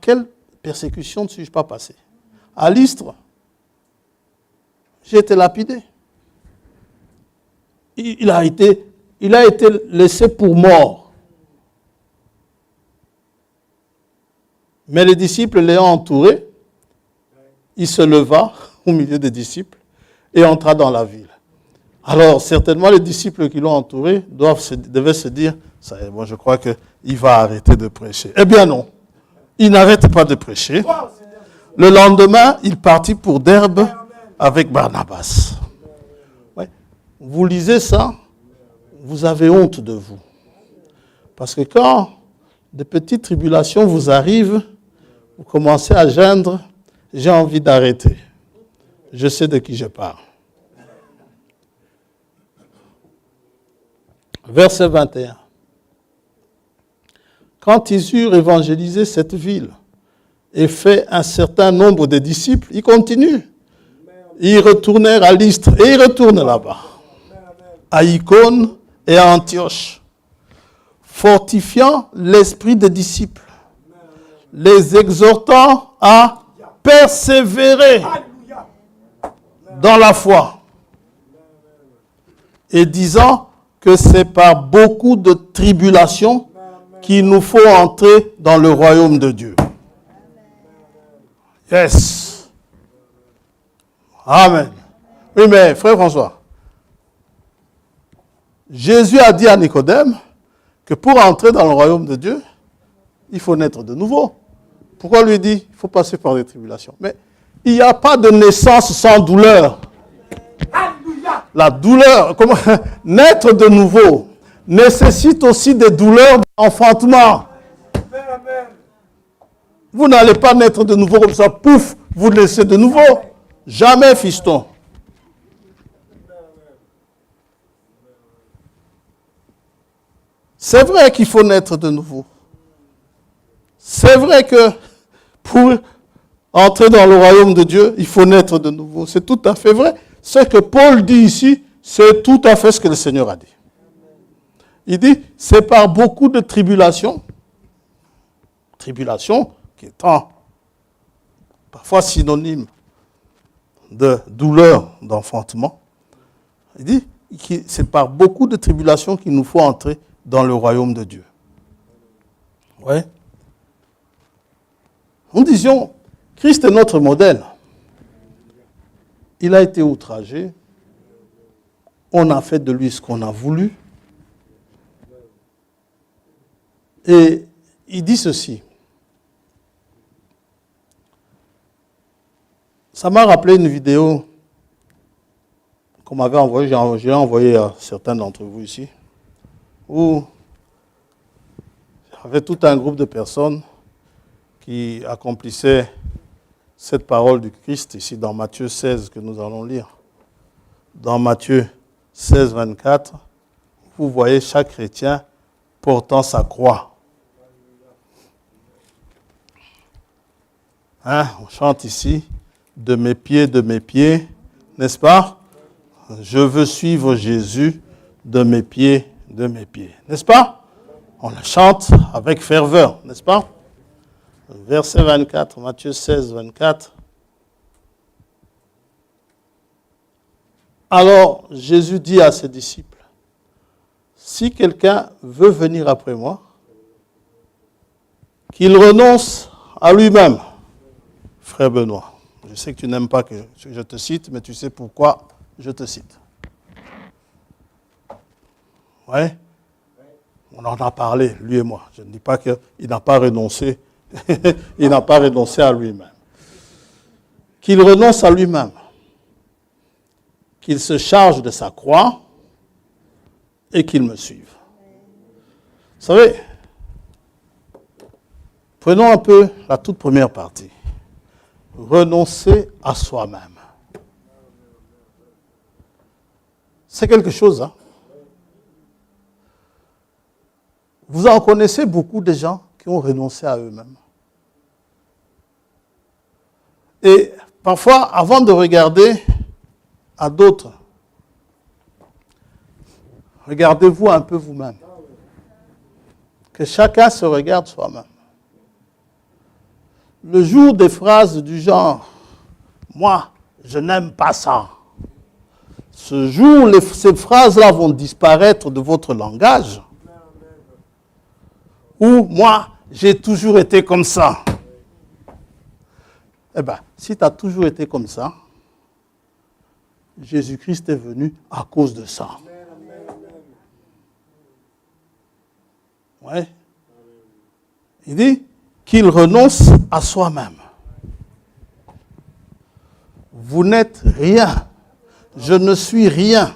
quelle persécution ne suis-je pas passé? À Lystre, j'ai été lapidé. Il a été laissé pour mort. Mais les disciples l'ayant entouré, il se leva au milieu des disciples et entra dans la ville. Alors, certainement, les disciples qui l'ont entouré devaient se dire, moi je crois qu'il va arrêter de prêcher. Eh bien non, il n'arrête pas de prêcher. Le lendemain, il partit pour Derbe avec Barnabas. Ouais. Vous lisez ça, vous avez honte de vous. Parce que quand de petites tribulations vous arrivent, vous commencez à geindre, j'ai envie d'arrêter. Je sais de qui je parle. Verset 21. Quand ils eurent évangélisé cette ville et fait un certain nombre de disciples, ils continuent. Ils retournèrent à Lystre et ils retournent là-bas, à Icône et à Antioche, fortifiant l'esprit des disciples, les exhortant à persévérer dans la foi et disant que c'est par beaucoup de tribulations qu'il nous faut entrer dans le royaume de Dieu. Yes. Amen. Oui, mais frère François, Jésus a dit à Nicodème que pour entrer dans le royaume de Dieu, il faut naître de nouveau. Pourquoi lui dit il faut passer par des tribulations? Mais il n'y a pas de naissance sans douleur. La douleur, naître de nouveau, nécessite aussi des douleurs d'enfantement. Vous n'allez pas naître de nouveau comme ça, pouf, vous naissez de nouveau. Jamais, fiston. C'est vrai qu'il faut naître de nouveau. C'est vrai que pour entrer dans le royaume de Dieu, il faut naître de nouveau. C'est tout à fait vrai. Ce que Paul dit ici, c'est tout à fait ce que le Seigneur a dit. Il dit, c'est par beaucoup de tribulations, tribulation qui étant parfois synonyme de douleur d'enfantement, il dit que c'est par beaucoup de tribulations qu'il nous faut entrer dans le royaume de Dieu. Ouais. Nous disions, Christ est notre modèle. Il a été outragé. On a fait de lui ce qu'on a voulu. Et il dit ceci. Ça m'a rappelé une vidéo qu'on m'avait envoyée, j'ai envoyé à certains d'entre vous ici, où il y avait tout un groupe de personnes qui accomplissaient cette parole du Christ ici dans Matthieu 16 que nous allons lire. Dans Matthieu 16, 24, vous voyez chaque chrétien portant sa croix. Hein, on chante ici, de mes pieds, n'est-ce pas? Je veux suivre Jésus de mes pieds, n'est-ce pas? On le chante avec ferveur, n'est-ce pas? Verset 24, Matthieu 16, 24. Alors, Jésus dit à ses disciples, si quelqu'un veut venir après moi, qu'il renonce à lui-même. Frère Benoît, je sais que tu n'aimes pas que je te cite, mais tu sais pourquoi je te cite. Ouais. On en a parlé, lui et moi. Je ne dis pas qu'il n'a pas renoncé. Il n'a pas renoncé à lui-même. Qu'il renonce à lui-même. Qu'il se charge de sa croix et qu'il me suive. Vous savez, prenons un peu la toute première partie. Renoncer à soi-même. C'est quelque chose, hein? Vous en connaissez beaucoup de gens qui ont renoncé à eux-mêmes. Et parfois, avant de regarder à d'autres, regardez-vous un peu vous-même. Que chacun se regarde soi-même. Le jour des phrases du genre « Moi, je n'aime pas ça », ce jour, ces phrases-là vont disparaître de votre langage. Ou « Moi, j'ai toujours été comme ça ». Eh bien, si tu as toujours été comme ça, Jésus-Christ est venu à cause de ça. Ouais. Il dit qu'il renonce à soi-même. Vous n'êtes rien. Je ne suis rien.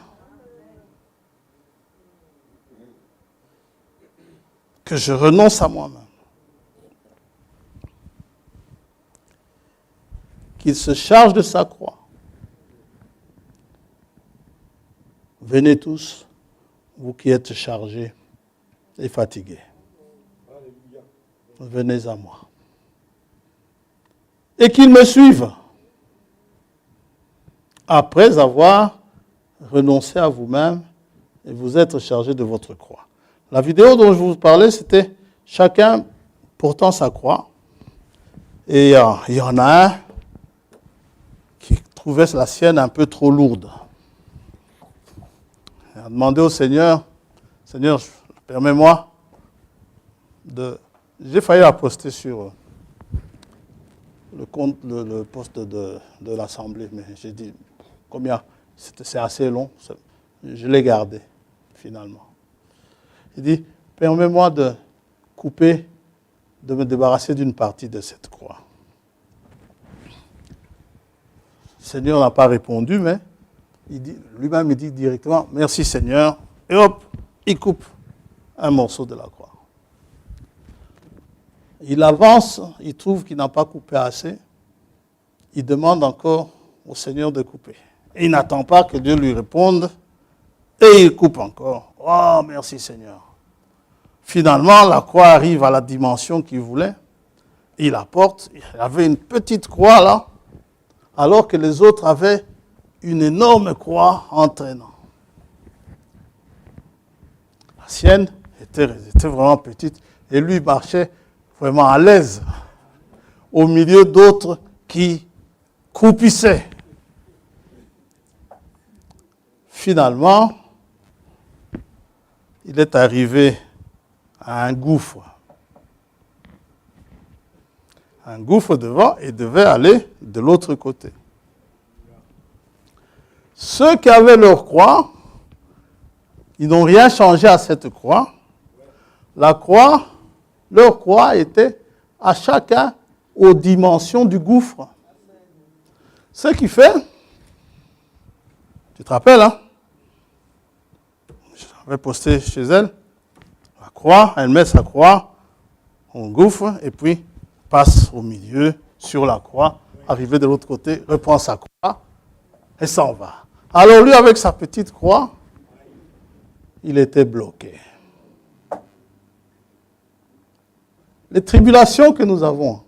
Que je renonce à moi-même. Qu'il se charge de sa croix. Venez tous, vous qui êtes chargés et fatigués. Venez à moi. Et qu'il me suive. Après avoir renoncé à vous-même et vous être chargé de votre croix. La vidéo dont je vous parlais, c'était chacun portant sa croix. Et il y en a un qui trouvait la sienne un peu trop lourde. Il a demandé au Seigneur, « Seigneur, permets-moi de... » J'ai failli la poster sur le poste de l'Assemblée, mais j'ai dit, combien? C'est assez long, je l'ai gardé, finalement. Il dit, permets-moi de couper, de me débarrasser d'une partie de cette croix. Le Seigneur n'a pas répondu, mais lui-même il dit directement, merci Seigneur, et hop, il coupe un morceau de la croix. Il avance, il trouve qu'il n'a pas coupé assez, il demande encore au Seigneur de couper. Et il n'attend pas que Dieu lui réponde, et il coupe encore. Oh, merci Seigneur. Finalement, la croix arrive à la dimension qu'il voulait, il la porte, il avait une petite croix là, alors que les autres avaient une énorme croix entraînant. La sienne était vraiment petite, et lui marchait vraiment à l'aise, au milieu d'autres qui croupissaient. Finalement, il est arrivé à un gouffre. Un gouffre devant et devait aller de l'autre côté. Ceux qui avaient leur croix, ils n'ont rien changé à cette croix. La croix, leur croix était à chacun aux dimensions du gouffre. Ce qui fait, tu te rappelles, hein? J'avais posté chez elle, la croix, elle met sa croix au gouffre et puis passe au milieu, sur la croix, arrivé de l'autre côté, reprend sa croix et s'en va. Alors lui, avec sa petite croix, il était bloqué. Les tribulations que nous avons,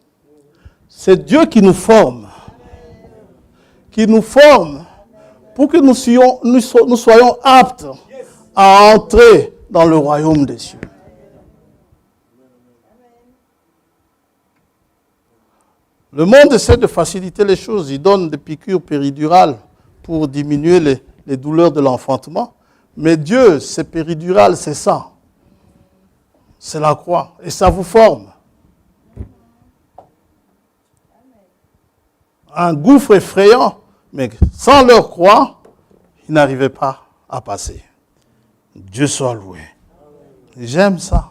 c'est Dieu qui nous forme. Qui nous forme pour que nous soyons aptes à entrer dans le royaume des cieux. Le monde essaie de faciliter les choses. Il donne des piqûres péridurales pour diminuer les douleurs de l'enfantement. Mais Dieu, c'est péridural, c'est ça. C'est la croix. Et ça vous forme. Un gouffre effrayant, mais sans leur croix, ils n'arrivaient pas à passer. Dieu soit loué. J'aime ça.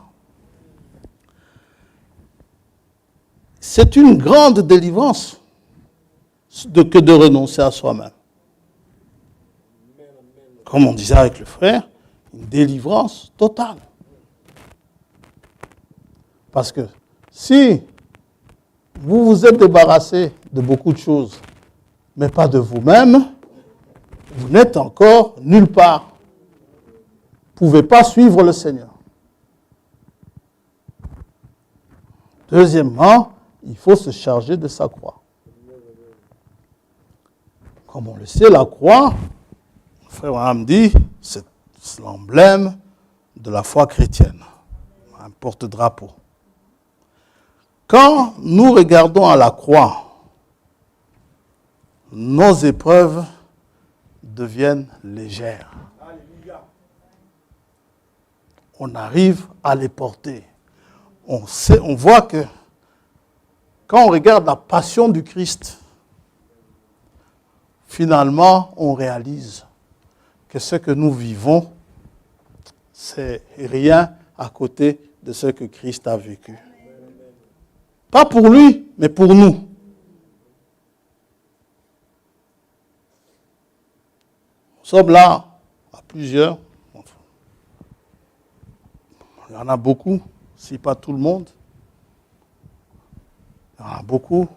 C'est une grande délivrance que de renoncer à soi-même. Comme on disait avec le frère, une délivrance totale. Parce que si vous vous êtes débarrassé de beaucoup de choses, mais pas de vous-même, vous n'êtes encore nulle part. Vous ne pouvez pas suivre le Seigneur. Deuxièmement, il faut se charger de sa croix. Comme on le sait, la croix, le frère Abraham dit, c'est l'emblème de la foi chrétienne, un porte-drapeau. Quand nous regardons à la croix, nos épreuves deviennent légères. On arrive à les porter. On voit que quand on regarde la passion du Christ, finalement, on réalise que ce que nous vivons, c'est rien à côté de ce que Christ a vécu. Pas pour lui, mais pour nous. Nous sommes là à plusieurs. Il y en a beaucoup, si pas tout le monde. Il y en a beaucoup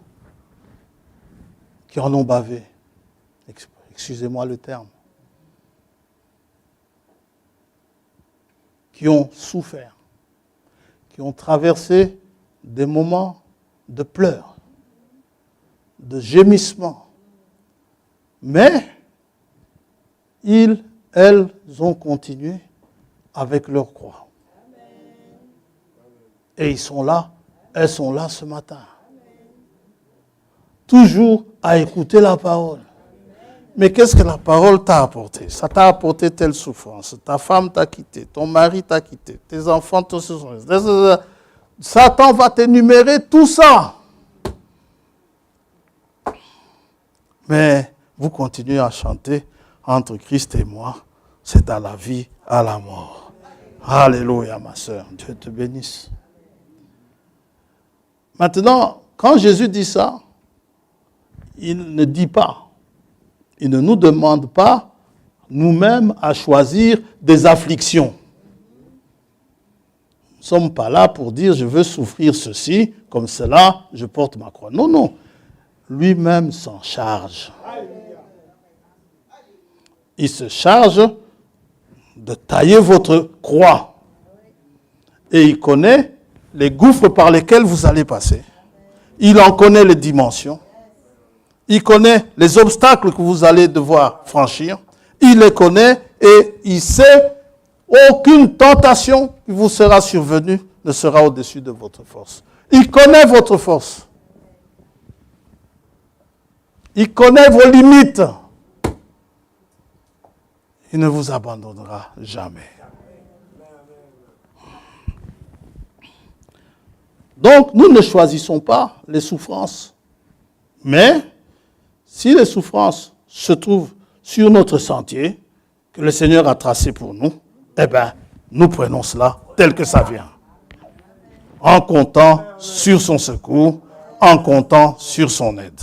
qui en ont bavé. Excusez-moi le terme. Qui ont souffert. Qui ont traversé des moments de pleurs, de gémissements. Mais elles ont continué avec leur croix. Et ils sont là, elles sont là ce matin. Toujours à écouter la parole. Mais qu'est-ce que la parole t'a apporté? Ça t'a apporté telle souffrance. Ta femme t'a quitté, ton mari t'a quitté, tes enfants t'ont quitté. Satan va t'énumérer tout ça. Mais vous continuez à chanter entre Christ et moi. C'est à la vie, à la mort. Alléluia, ma sœur. Dieu te bénisse. Maintenant, quand Jésus dit ça, il ne dit pas, il ne nous demande pas nous-mêmes à choisir des afflictions. Nous ne sommes pas là pour dire je veux souffrir ceci, comme cela, je porte ma croix. Non, non. Lui-même s'en charge. Il se charge de tailler votre croix. Et il connaît les gouffres par lesquels vous allez passer. Il en connaît les dimensions. Il connaît les obstacles que vous allez devoir franchir. Il les connaît et il sait aucune tentation qui vous sera survenue ne sera au-dessus de votre force. Il connaît votre force. Il connaît vos limites. Il ne vous abandonnera jamais. Donc, nous ne choisissons pas les souffrances. Mais, si les souffrances se trouvent sur notre sentier, que le Seigneur a tracé pour nous, eh bien, nous prenons cela tel que ça vient. En comptant sur son secours, en comptant sur son aide.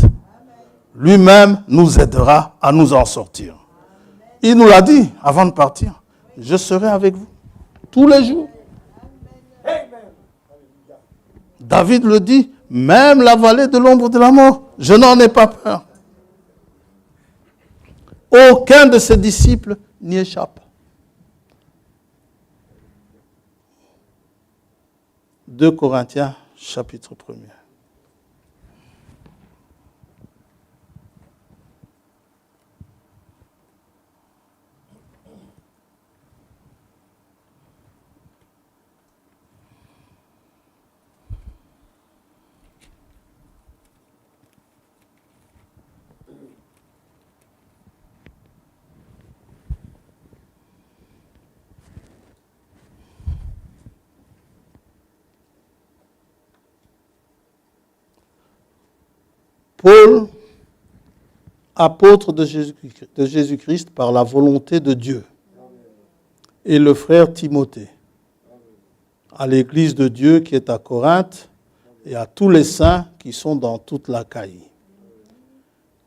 Lui-même nous aidera à nous en sortir. Il nous l'a dit avant de partir. Je serai avec vous tous les jours. David le dit, même la vallée de l'ombre de la mort, je n'en ai pas peur. Aucun de ses disciples n'y échappe. 2 Corinthiens, chapitre 1er. Paul, apôtre de Jésus-Christ par la volonté de Dieu, et le frère Timothée, à l'église de Dieu qui est à Corinthe et à tous les saints qui sont dans toute l'Achaïe.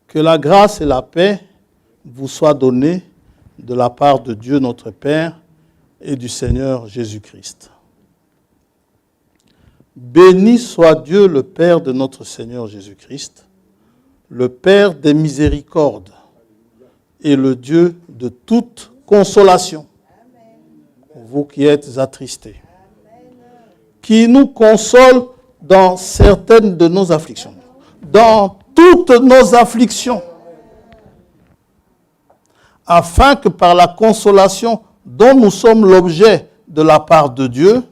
Que la grâce et la paix vous soient données de la part de Dieu notre Père et du Seigneur Jésus-Christ. Béni soit Dieu le Père de notre Seigneur Jésus-Christ, le Père des miséricordes et le Dieu de toute consolation, vous qui êtes attristés, qui nous console dans certaines de nos afflictions, dans toutes nos afflictions, afin que par la consolation dont nous sommes l'objet de la part de Dieu,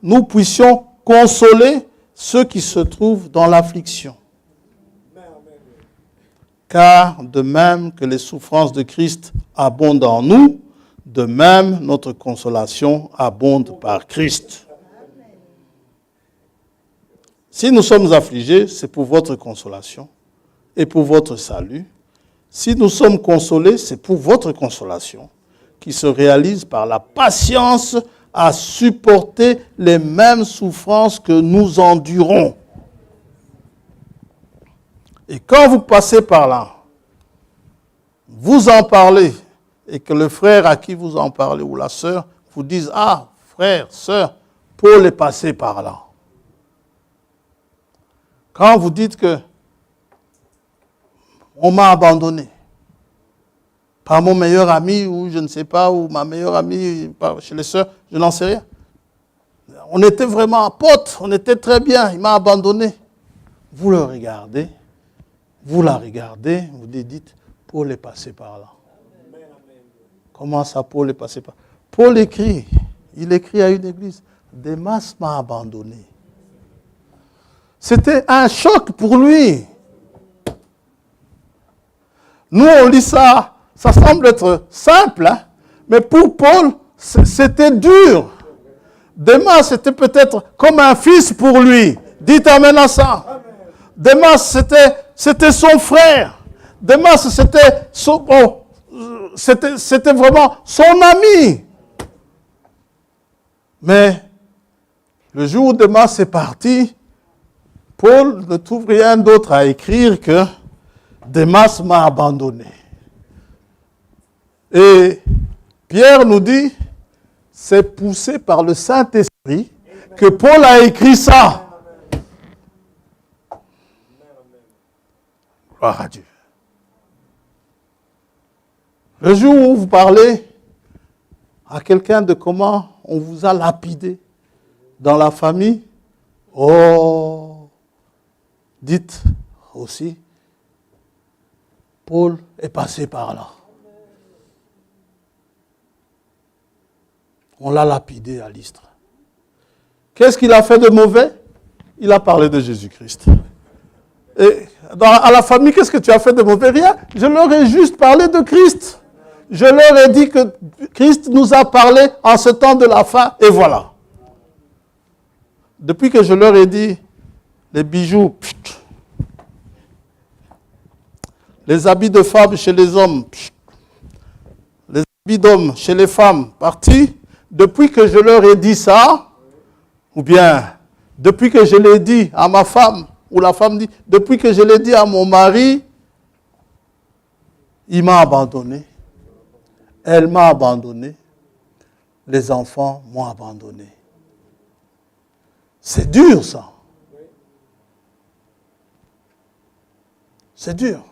nous puissions consoler ceux qui se trouvent dans l'affliction. Car de même que les souffrances de Christ abondent en nous, de même notre consolation abonde par Christ. Si nous sommes affligés, c'est pour votre consolation et pour votre salut. Si nous sommes consolés, c'est pour votre consolation, qui se réalise par la patience à supporter les mêmes souffrances que nous endurons. Et quand vous passez par là, vous en parlez, et que le frère à qui vous en parlez, ou la sœur, vous dise, ah, frère, sœur, Paul est passé par là. Quand vous dites que on m'a abandonné par mon meilleur ami, ou je ne sais pas, ou ma meilleure amie, chez les sœurs, je n'en sais rien. On était vraiment potes, on était très bien, il m'a abandonné. Vous le regardez, vous la regardez, vous dites, Paul est passé par là. Comment ça, Paul est passé par là? Paul écrit, il écrit à une église, Démas m'a abandonné. C'était un choc pour lui. Nous, on lit ça, ça semble être simple, hein? Mais pour Paul, c'était dur. Démas, c'était peut-être comme un fils pour lui. Dites amen à ça. Démas, c'était son frère. Démas, c'était vraiment son ami. Mais le jour où Démas est parti, Paul ne trouve rien d'autre à écrire que Démas m'a abandonné. Et Pierre nous dit, c'est poussé par le Saint-Esprit que Paul a écrit ça. Gloire à Dieu. Le jour où vous parlez à quelqu'un de comment on vous a lapidé dans la famille, oh, dites aussi, Paul est passé par là. On l'a lapidé à Lystre. Qu'est-ce qu'il a fait de mauvais? Il a parlé de Jésus-Christ. Et à la famille, qu'est-ce que tu as fait de mauvais? Rien. Je leur ai juste parlé de Christ. Je leur ai dit que Christ nous a parlé en ce temps de la fin, et voilà. Depuis que je leur ai dit, les bijoux, les habits de femme chez les hommes, les habits d'hommes chez les femmes, partis. Depuis que je leur ai dit ça, ou bien depuis que je l'ai dit à ma femme, ou la femme dit, depuis que je l'ai dit à mon mari, il m'a abandonné. Elle m'a abandonné. Les enfants m'ont abandonné. C'est dur ça. C'est dur.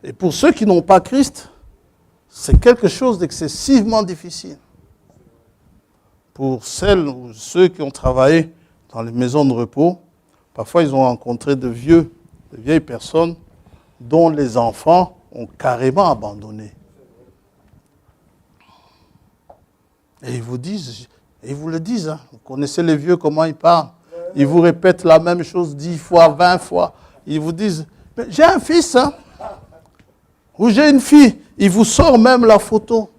Et pour ceux qui n'ont pas Christ, c'est quelque chose d'excessivement difficile. Pour celles ou ceux qui ont travaillé dans les maisons de repos, parfois ils ont rencontré de vieilles personnes dont les enfants ont carrément abandonné. Et ils vous disent, et ils vous le disent, hein, vous connaissez les vieux, comment ils parlent. Ils vous répètent la même chose 10 fois, 20 fois. Ils vous disent, j'ai un fils, hein, ou j'ai une fille. Ils vous sortent même la photo.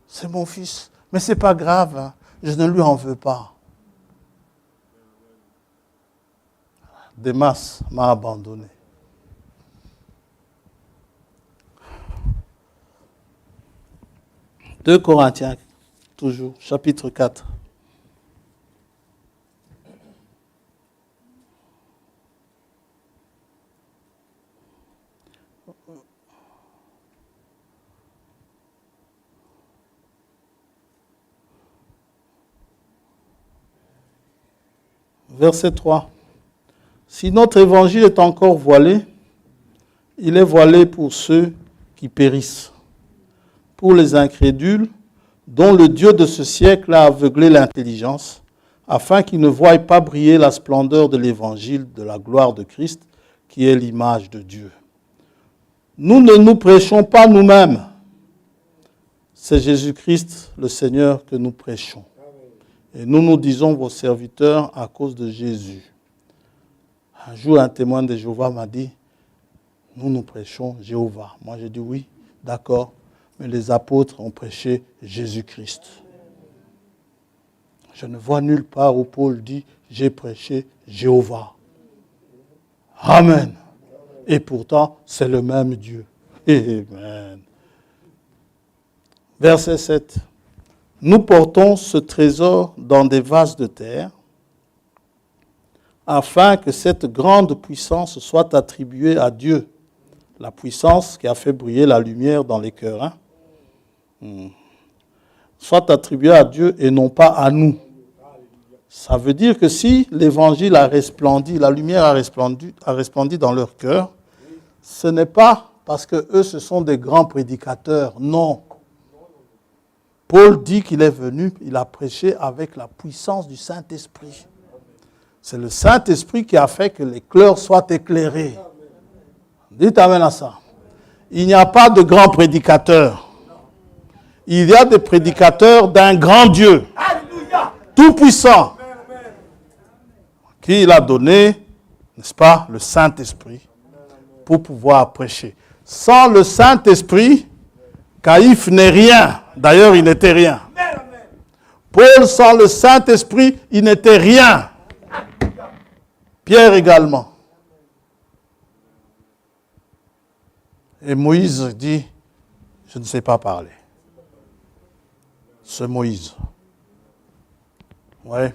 C'est mon fils. Mais ce n'est pas grave, hein, je ne lui en veux pas. Démas m'a abandonné. « 2 Corinthiens, toujours, chapitre 4. Verset 3. Si notre évangile est encore voilé, il est voilé pour ceux qui périssent, pour les incrédules, dont le Dieu de ce siècle a aveuglé l'intelligence, afin qu'ils ne voient pas briller la splendeur de l'évangile de la gloire de Christ, qui est l'image de Dieu. Nous ne nous prêchons pas nous-mêmes. C'est Jésus-Christ, le Seigneur, que nous prêchons. Et nous nous disons vos serviteurs à cause de Jésus. Un jour, un témoin de Jéhovah m'a dit, nous prêchons Jéhovah. Moi, j'ai dit oui, d'accord, mais les apôtres ont prêché Jésus-Christ. Je ne vois nulle part où Paul dit, j'ai prêché Jéhovah. Amen. Et pourtant, c'est le même Dieu. Amen. Verset 7. Nous portons ce trésor dans des vases de terre, afin que cette grande puissance soit attribuée à Dieu. La puissance qui a fait briller la lumière dans les cœurs. Soit attribuée à Dieu et non pas à nous. Ça veut dire que si l'évangile a resplendi, la lumière a resplendi dans leur cœur, ce n'est pas parce que eux ce sont des grands prédicateurs, non. Paul dit qu'il est venu, il a prêché avec la puissance du Saint-Esprit. C'est le Saint-Esprit qui a fait que les cœurs soient éclairés. Dites amen à ça. Il n'y a pas de grands prédicateurs. Il y a des prédicateurs d'un grand Dieu, tout-puissant, qui il a donné, n'est-ce pas, le Saint-Esprit, pour pouvoir prêcher. Sans le Saint-Esprit, Caïphe n'est rien. D'ailleurs, il n'était rien. Paul, sans le Saint-Esprit, il n'était rien. Pierre également. Et Moïse dit, je ne sais pas parler. C'est Moïse. Ouais.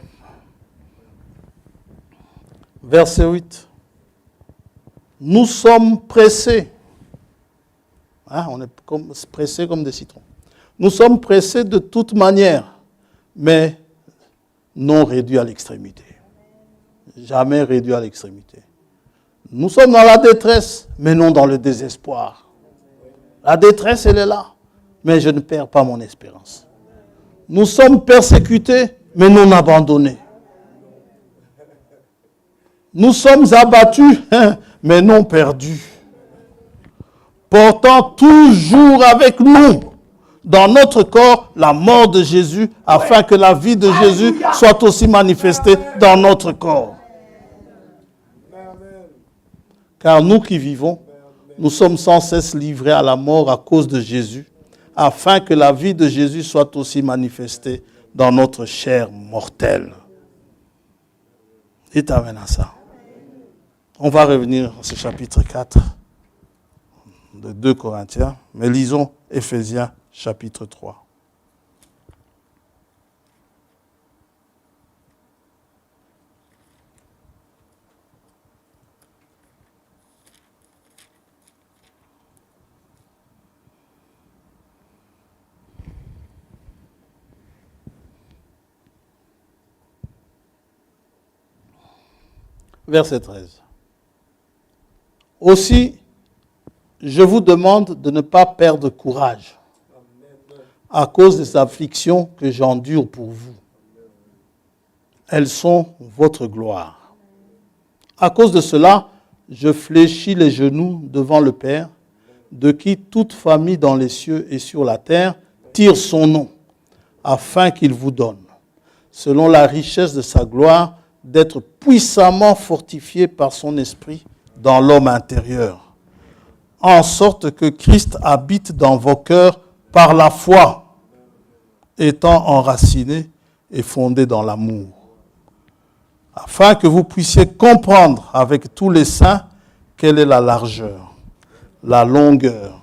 Verset 8. Nous sommes pressés. On est pressés comme des citrons. Nous sommes pressés de toute manière, mais non réduits à l'extrémité. Jamais réduits à l'extrémité. Nous sommes dans la détresse, mais non dans le désespoir. La détresse, elle est là, mais je ne perds pas mon espérance. Nous sommes persécutés, mais non abandonnés. Nous sommes abattus, mais non perdus. Portant toujours avec nous, dans notre corps, la mort de Jésus, afin que la vie de Jésus soit aussi manifestée dans notre corps. Car nous qui vivons, nous sommes sans cesse livrés à la mort à cause de Jésus, afin que la vie de Jésus soit aussi manifestée dans notre chair mortelle. Dites amen à ça. On va revenir à ce chapitre 4 de 2 Corinthiens, mais lisons Éphésiens chapitre 3. Verset 13. Aussi, je vous demande de ne pas perdre courage à cause des afflictions que j'endure pour vous. Elles sont votre gloire. À cause de cela, je fléchis les genoux devant le Père, de qui toute famille dans les cieux et sur la terre tire son nom, afin qu'il vous donne, selon la richesse de sa gloire, d'être puissamment fortifié par son esprit dans l'homme intérieur, en sorte que Christ habite dans vos cœurs par la foi, étant enraciné et fondé dans l'amour, afin que vous puissiez comprendre avec tous les saints quelle est la largeur, la longueur,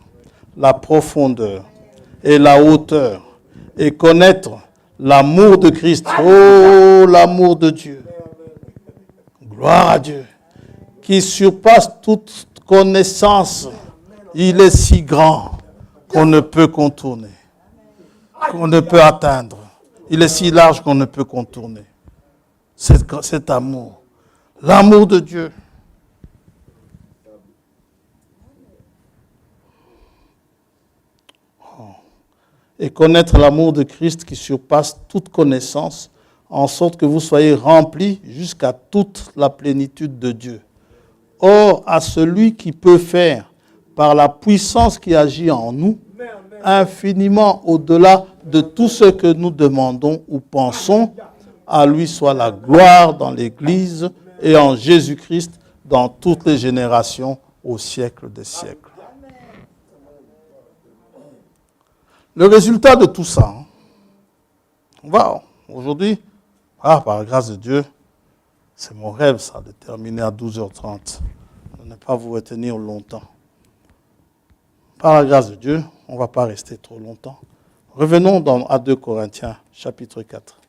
la profondeur et la hauteur, et connaître l'amour de Christ. Oh, l'amour de Dieu. Gloire à Dieu, qui surpasse toute connaissance. Il est si grand qu'on ne peut contourner, qu'on ne peut atteindre. Il est si large qu'on ne peut contourner. cet amour. L'amour de Dieu. Et connaître l'amour de Christ qui surpasse toute connaissance, en sorte que vous soyez remplis jusqu'à toute la plénitude de Dieu. Or, à celui qui peut faire, par la puissance qui agit en nous, infiniment au-delà de tout ce que nous demandons ou pensons, à lui soit la gloire dans l'Église et en Jésus-Christ dans toutes les générations au siècle des siècles. Le résultat de tout ça, aujourd'hui, par la grâce de Dieu, c'est mon rêve ça, de terminer à 12h30. De ne pas vous retenir longtemps. Par la grâce de Dieu, on ne va pas rester trop longtemps. Revenons à 2 Corinthiens, chapitre 4.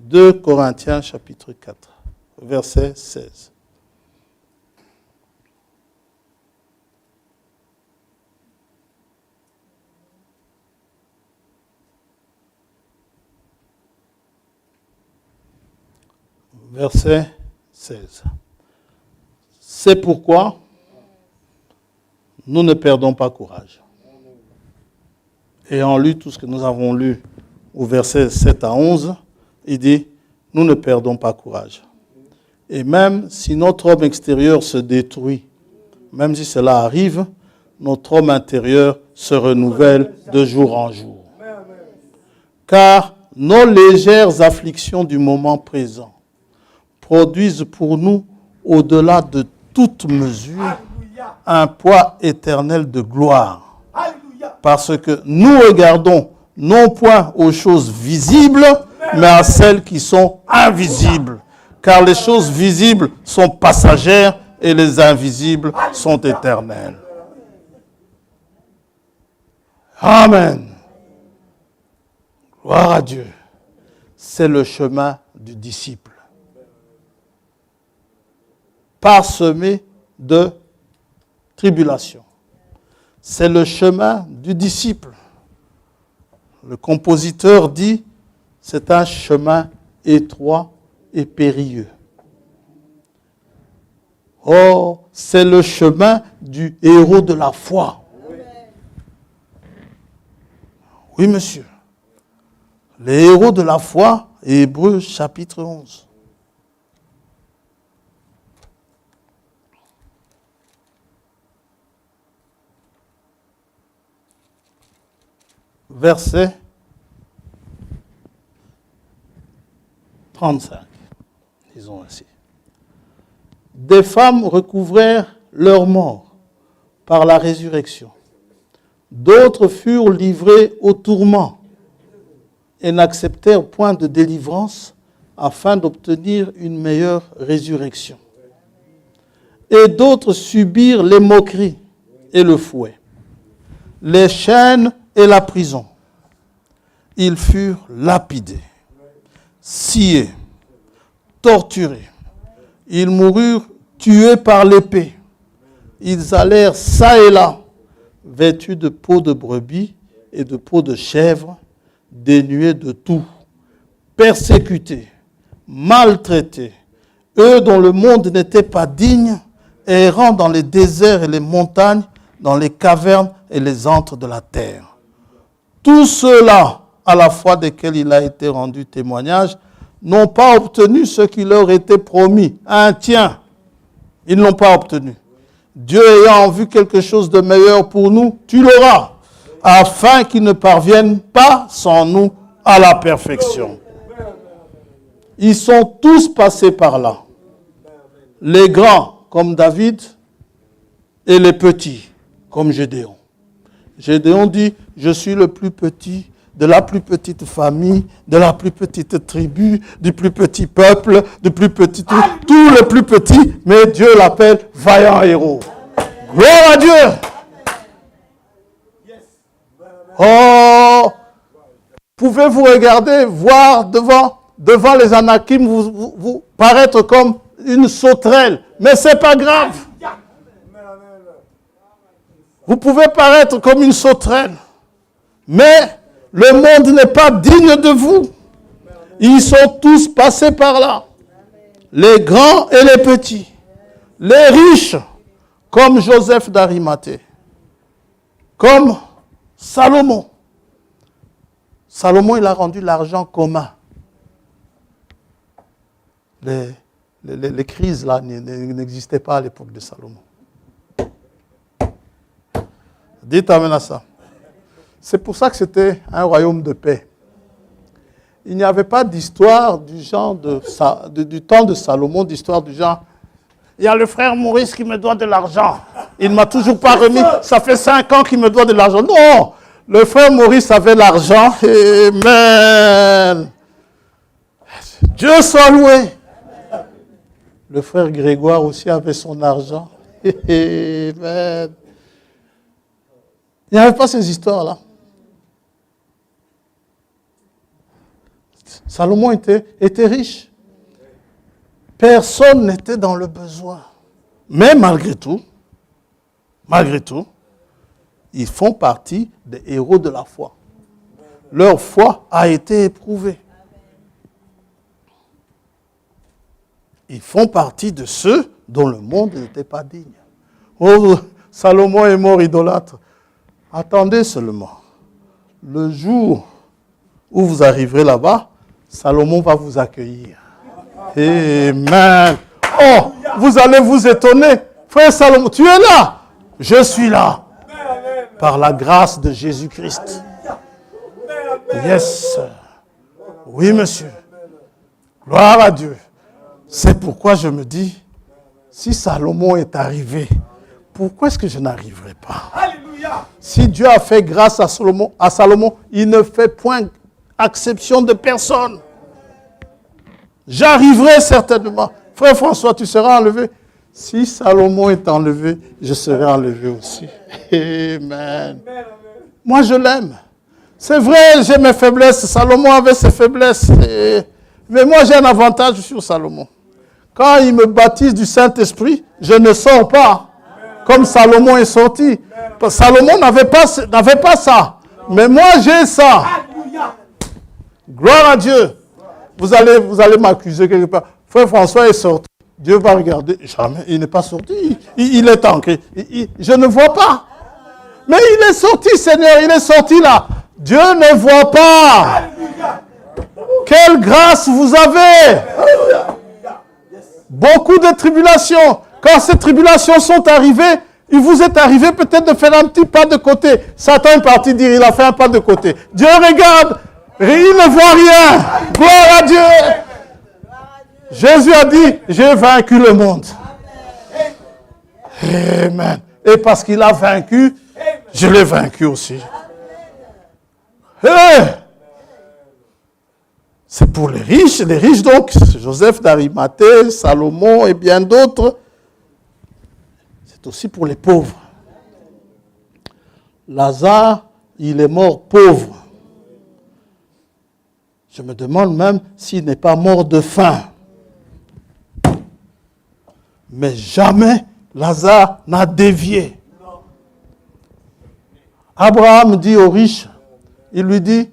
« 2 Corinthiens, chapitre 4, verset 16. Verset 16. C'est pourquoi nous ne perdons pas courage. Ayant lu tout ce que nous avons lu au verset 7 à 11, il dit, nous ne perdons pas courage. Et même si notre homme extérieur se détruit, même si cela arrive, notre homme intérieur se renouvelle de jour en jour. Car nos légères afflictions du moment présent produisent pour nous, au-delà de toute mesure, un poids éternel de gloire. Parce que nous regardons non point aux choses visibles, mais à celles qui sont invisibles. Car les choses visibles sont passagères et les invisibles sont éternelles. Amen. Gloire à Dieu. C'est le chemin du disciple. Parsemé de tribulations. C'est le chemin du disciple. Le compositeur dit, c'est un chemin étroit et périlleux. Oh, c'est le chemin du héros de la foi. Oui, monsieur. Les héros de la foi, Hébreux chapitre 11. Verset 35, disons ainsi. Des femmes recouvrèrent leur mort par la résurrection. D'autres furent livrées au tourment et n'acceptèrent point de délivrance afin d'obtenir une meilleure résurrection. Et d'autres subirent les moqueries et le fouet, les chaînes et la prison. Ils furent lapidés, sciés, torturés. Ils moururent tués par l'épée. Ils allèrent çà et là, vêtus de peau de brebis et de peau de chèvre, dénués de tout, persécutés, maltraités, eux dont le monde n'était pas digne, errant dans les déserts et les montagnes, dans les cavernes et les antres de la terre. Tous ceux-là, à la fois desquels il a été rendu témoignage, n'ont pas obtenu ce qui leur était promis. Un tien, ils ne l'ont pas obtenu. Dieu ayant vu quelque chose de meilleur pour nous, tu l'auras, afin qu'ils ne parviennent pas sans nous à la perfection. Ils sont tous passés par là. Les grands, comme David, et les petits, comme Gédéon. Gédéon dit, je suis le plus petit de la plus petite famille, de la plus petite tribu, du plus petit peuple, du plus petit tout le plus petit, mais Dieu l'appelle vaillant héros. Gloire à Dieu! Oh! Pouvez-vous regarder, voir devant les Anakim, vous paraître comme une sauterelle, mais c'est pas grave. Vous pouvez paraître comme une sauterelle, mais le monde n'est pas digne de vous. Ils sont tous passés par là. Les grands et les petits. Les riches, comme Joseph d'Arimathée. Comme Salomon. Salomon, il a rendu l'argent commun. Les crises là n'existaient pas à l'époque de Salomon. Dites amen à ça. C'est pour ça que c'était un royaume de paix. Il n'y avait pas d'histoire du genre du temps de Salomon, d'histoire du genre. Il y a le frère Maurice qui me doit de l'argent. Il ne m'a toujours pas remis. Ça fait 5 ans qu'il me doit de l'argent. Non, le frère Maurice avait l'argent. Amen. Dieu soit loué. Le frère Grégoire aussi avait son argent. Amen. Il n'y avait pas ces histoires-là. Salomon était riche. Personne n'était dans le besoin. Mais malgré tout, ils font partie des héros de la foi. Leur foi a été éprouvée. Ils font partie de ceux dont le monde n'était pas digne. Oh, Salomon est mort idolâtre. Attendez seulement. Le jour où vous arriverez là-bas, Salomon va vous accueillir. Amen. Oh, vous allez vous étonner. Frère Salomon, tu es là. Je suis là. Par la grâce de Jésus-Christ. Yes. Oui, monsieur. Gloire à Dieu. C'est pourquoi je me dis, si Salomon est arrivé, pourquoi est-ce que je n'arriverai pas? Si Dieu a fait grâce à Salomon, il ne fait point exception de personne. J'arriverai certainement. Frère François, tu seras enlevé. Si Salomon est enlevé, je serai enlevé aussi. Amen. Moi, je l'aime. C'est vrai, j'ai mes faiblesses. Salomon avait ses faiblesses. Mais moi, j'ai un avantage sur Salomon. Quand il me baptise du Saint-Esprit, je ne sors pas. Comme Salomon est sorti. Parce que Salomon n'avait pas ça. Mais moi, j'ai ça. Gloire à Dieu. Vous allez m'accuser quelque part. Frère François est sorti. Dieu va regarder. Jamais. Il n'est pas sorti. Il est ancré. Je ne vois pas. Mais il est sorti, Seigneur. Il est sorti là. Dieu ne voit pas. Quelle grâce vous avez. Beaucoup de tribulations. Quand ces tribulations sont arrivées, il vous est arrivé peut-être de faire un petit pas de côté. Satan est parti dire, il a fait un pas de côté. Dieu regarde, il ne voit rien. Gloire à Dieu. Jésus a dit, j'ai vaincu le monde. Amen. Et parce qu'il a vaincu, je l'ai vaincu aussi. Hey! C'est pour les riches donc, Joseph d'Arimathée, Salomon et bien d'autres. C'est aussi pour les pauvres. Lazare, il est mort pauvre. Je me demande même s'il n'est pas mort de faim. Mais jamais Lazare n'a dévié. Abraham dit aux riches, il lui dit,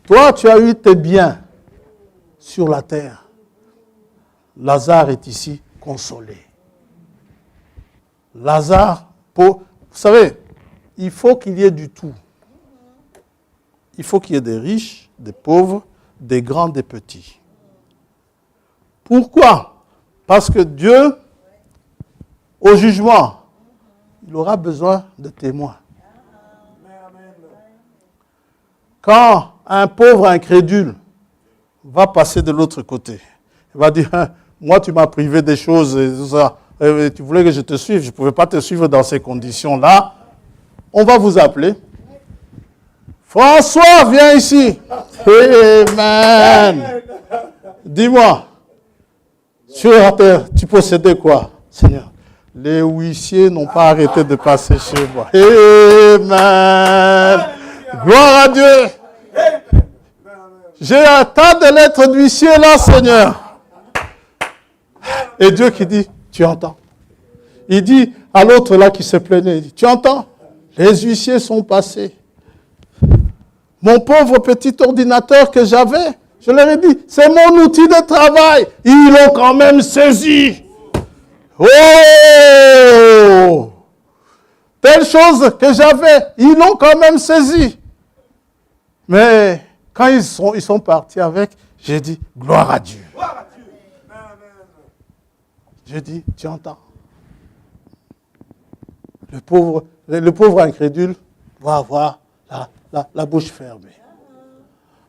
toi tu as eu tes biens sur la terre. Lazare est ici consolé. Lazare, vous savez, il faut qu'il y ait du tout. Il faut qu'il y ait des riches, des pauvres, des grands, des petits. Pourquoi? Parce que Dieu, au jugement, il aura besoin de témoins. Quand un pauvre incrédule va passer de l'autre côté, il va dire, moi tu m'as privé des choses, et tout ça. Tu voulais que je te suive, je ne pouvais pas te suivre dans ces conditions-là. On va vous appeler. François, viens ici. Amen. Dis-moi, sur la terre, tu possédais quoi, Seigneur? Les huissiers n'ont pas arrêté de passer chez moi. Amen. Gloire à Dieu. J'ai un tas de lettres d'huissiers là, Seigneur. Et Dieu qui dit, tu entends? Il dit à l'autre là qui se plaignait, il dit, tu entends? Les huissiers sont passés. Mon pauvre petit ordinateur que j'avais, je leur ai dit, c'est mon outil de travail. Ils l'ont quand même saisi. Oh! Telle chose que j'avais, ils l'ont quand même saisi. Mais quand ils sont partis avec, j'ai dit, gloire à Dieu. J'ai dit, tu entends? Le pauvre incrédule va avoir la bouche fermée.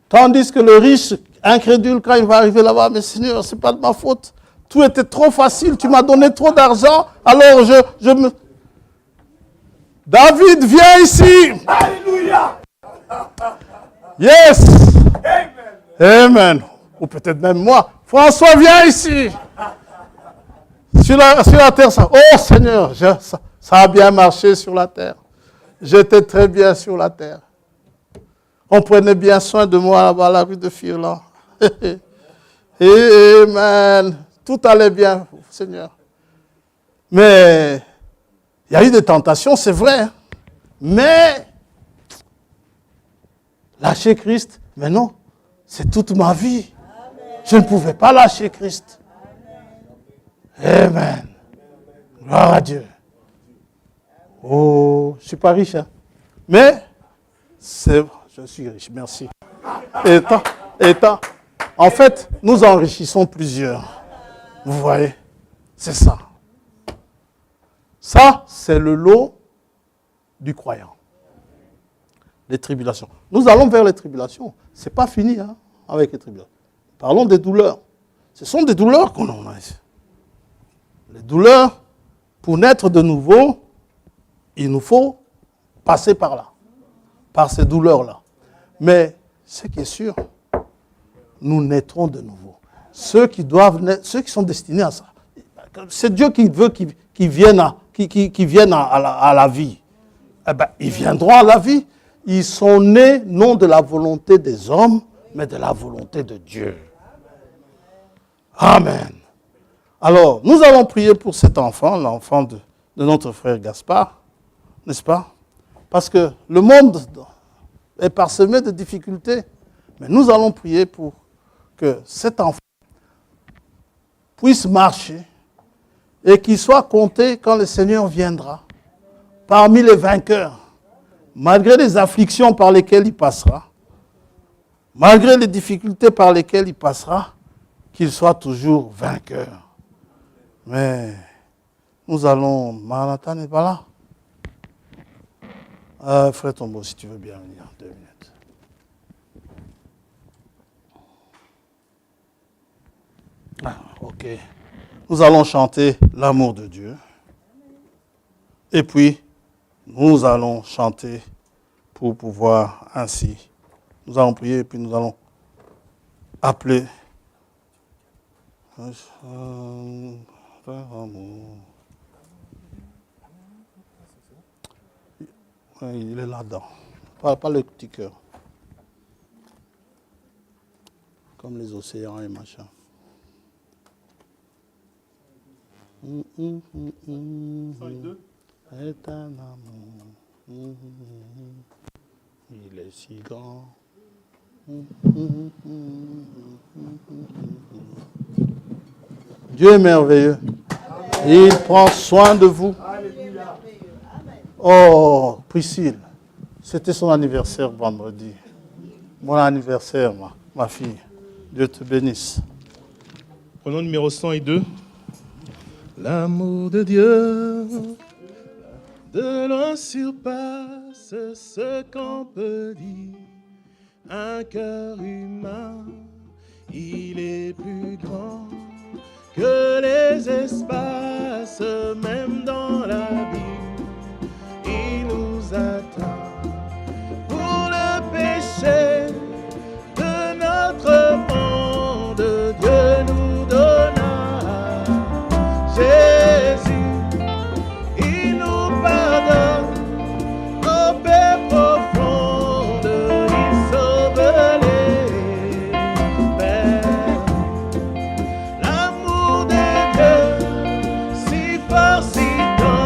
Tandis que le riche incrédule, quand il va arriver là-bas, mais Seigneur, ce n'est pas de ma faute. Tout était trop facile, tu m'as donné trop d'argent, alors je me... David, viens ici. Alléluia. Yes. Amen. Amen. Ou peut-être même moi. François, viens ici. Sur la terre, ça... Oh Seigneur, ça a bien marché sur la terre. J'étais très bien sur la terre. On prenait bien soin de moi là-bas à la rue de Fiolan. Amen. Tout allait bien, Seigneur. Mais il y a eu des tentations, c'est vrai. Hein. Mais lâcher Christ, mais non, c'est toute ma vie. Je ne pouvais pas lâcher Christ. Amen. Gloire à Dieu. Oh, je ne suis pas riche, hein. Mais je suis riche, merci. Étant, en fait, nous enrichissons plusieurs. Vous voyez, c'est ça. Ça, c'est le lot du croyant. Les tribulations. Nous allons vers les tribulations. Ce n'est pas fini hein, avec les tribulations. Parlons des douleurs. Ce sont des douleurs qu'on a ici. Les douleurs, pour naître de nouveau, il nous faut passer par là, par ces douleurs-là. Mais ce qui est sûr, nous naîtrons de nouveau. Ceux qui doivent naître, ceux qui sont destinés à ça, c'est Dieu qui veut qu'ils viennent à la vie. Eh bien, ils viendront à la vie. Ils sont nés non de la volonté des hommes, mais de la volonté de Dieu. Amen. Alors, nous allons prier pour cet enfant, l'enfant de notre frère Gaspard, n'est-ce pas? Parce que le monde est parsemé de difficultés, mais nous allons prier pour que cet enfant puisse marcher et qu'il soit compté quand le Seigneur viendra parmi les vainqueurs, malgré les afflictions par lesquelles il passera, malgré les difficultés par lesquelles il passera, qu'il soit toujours vainqueur. Mais nous allons... Maranatha n'est pas là. Frère Tombeau, si tu veux bien venir, 2 minutes. Ok. Nous allons chanter l'amour de Dieu. Et puis, nous allons chanter pour pouvoir ainsi. Nous allons prier et puis nous allons appeler. Il est là-dedans. Pas le petit cœur. Comme les océans et machin. Est un amour. Il est si grand. Dieu est merveilleux. Il prend soin de vous. Oh, Priscille, c'était son anniversaire vendredi. Bon anniversaire, ma fille. Dieu te bénisse. Prenons numéro 102. L'amour de Dieu de loin surpasse ce qu'on peut dire. Un cœur humain, il est plus grand que les espaces, même dans l'abîme. Il nous attend pour le péché de notre monde. Dieu nous donna Jésus, il nous pardonne nos paix profondes, il sauve les pères. L'amour de Dieu si fort, si grand.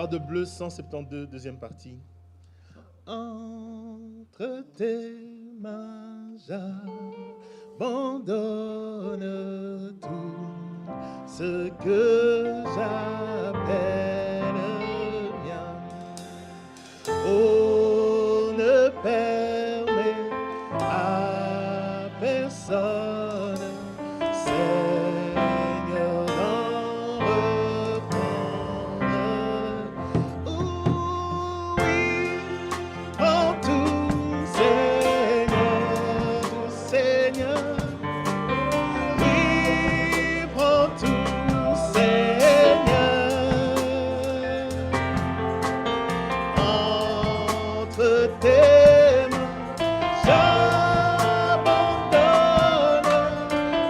Barre de bleu 172, deuxième partie. Entre tes mains, j'abandonne tout ce que j'appelle mien. Oh, ne permets à personne, Seigneur, d'en reprendre. Oh, oui, prends tout, Seigneur, oui, prends tout, Seigneur, entre tes mains, j'abandonne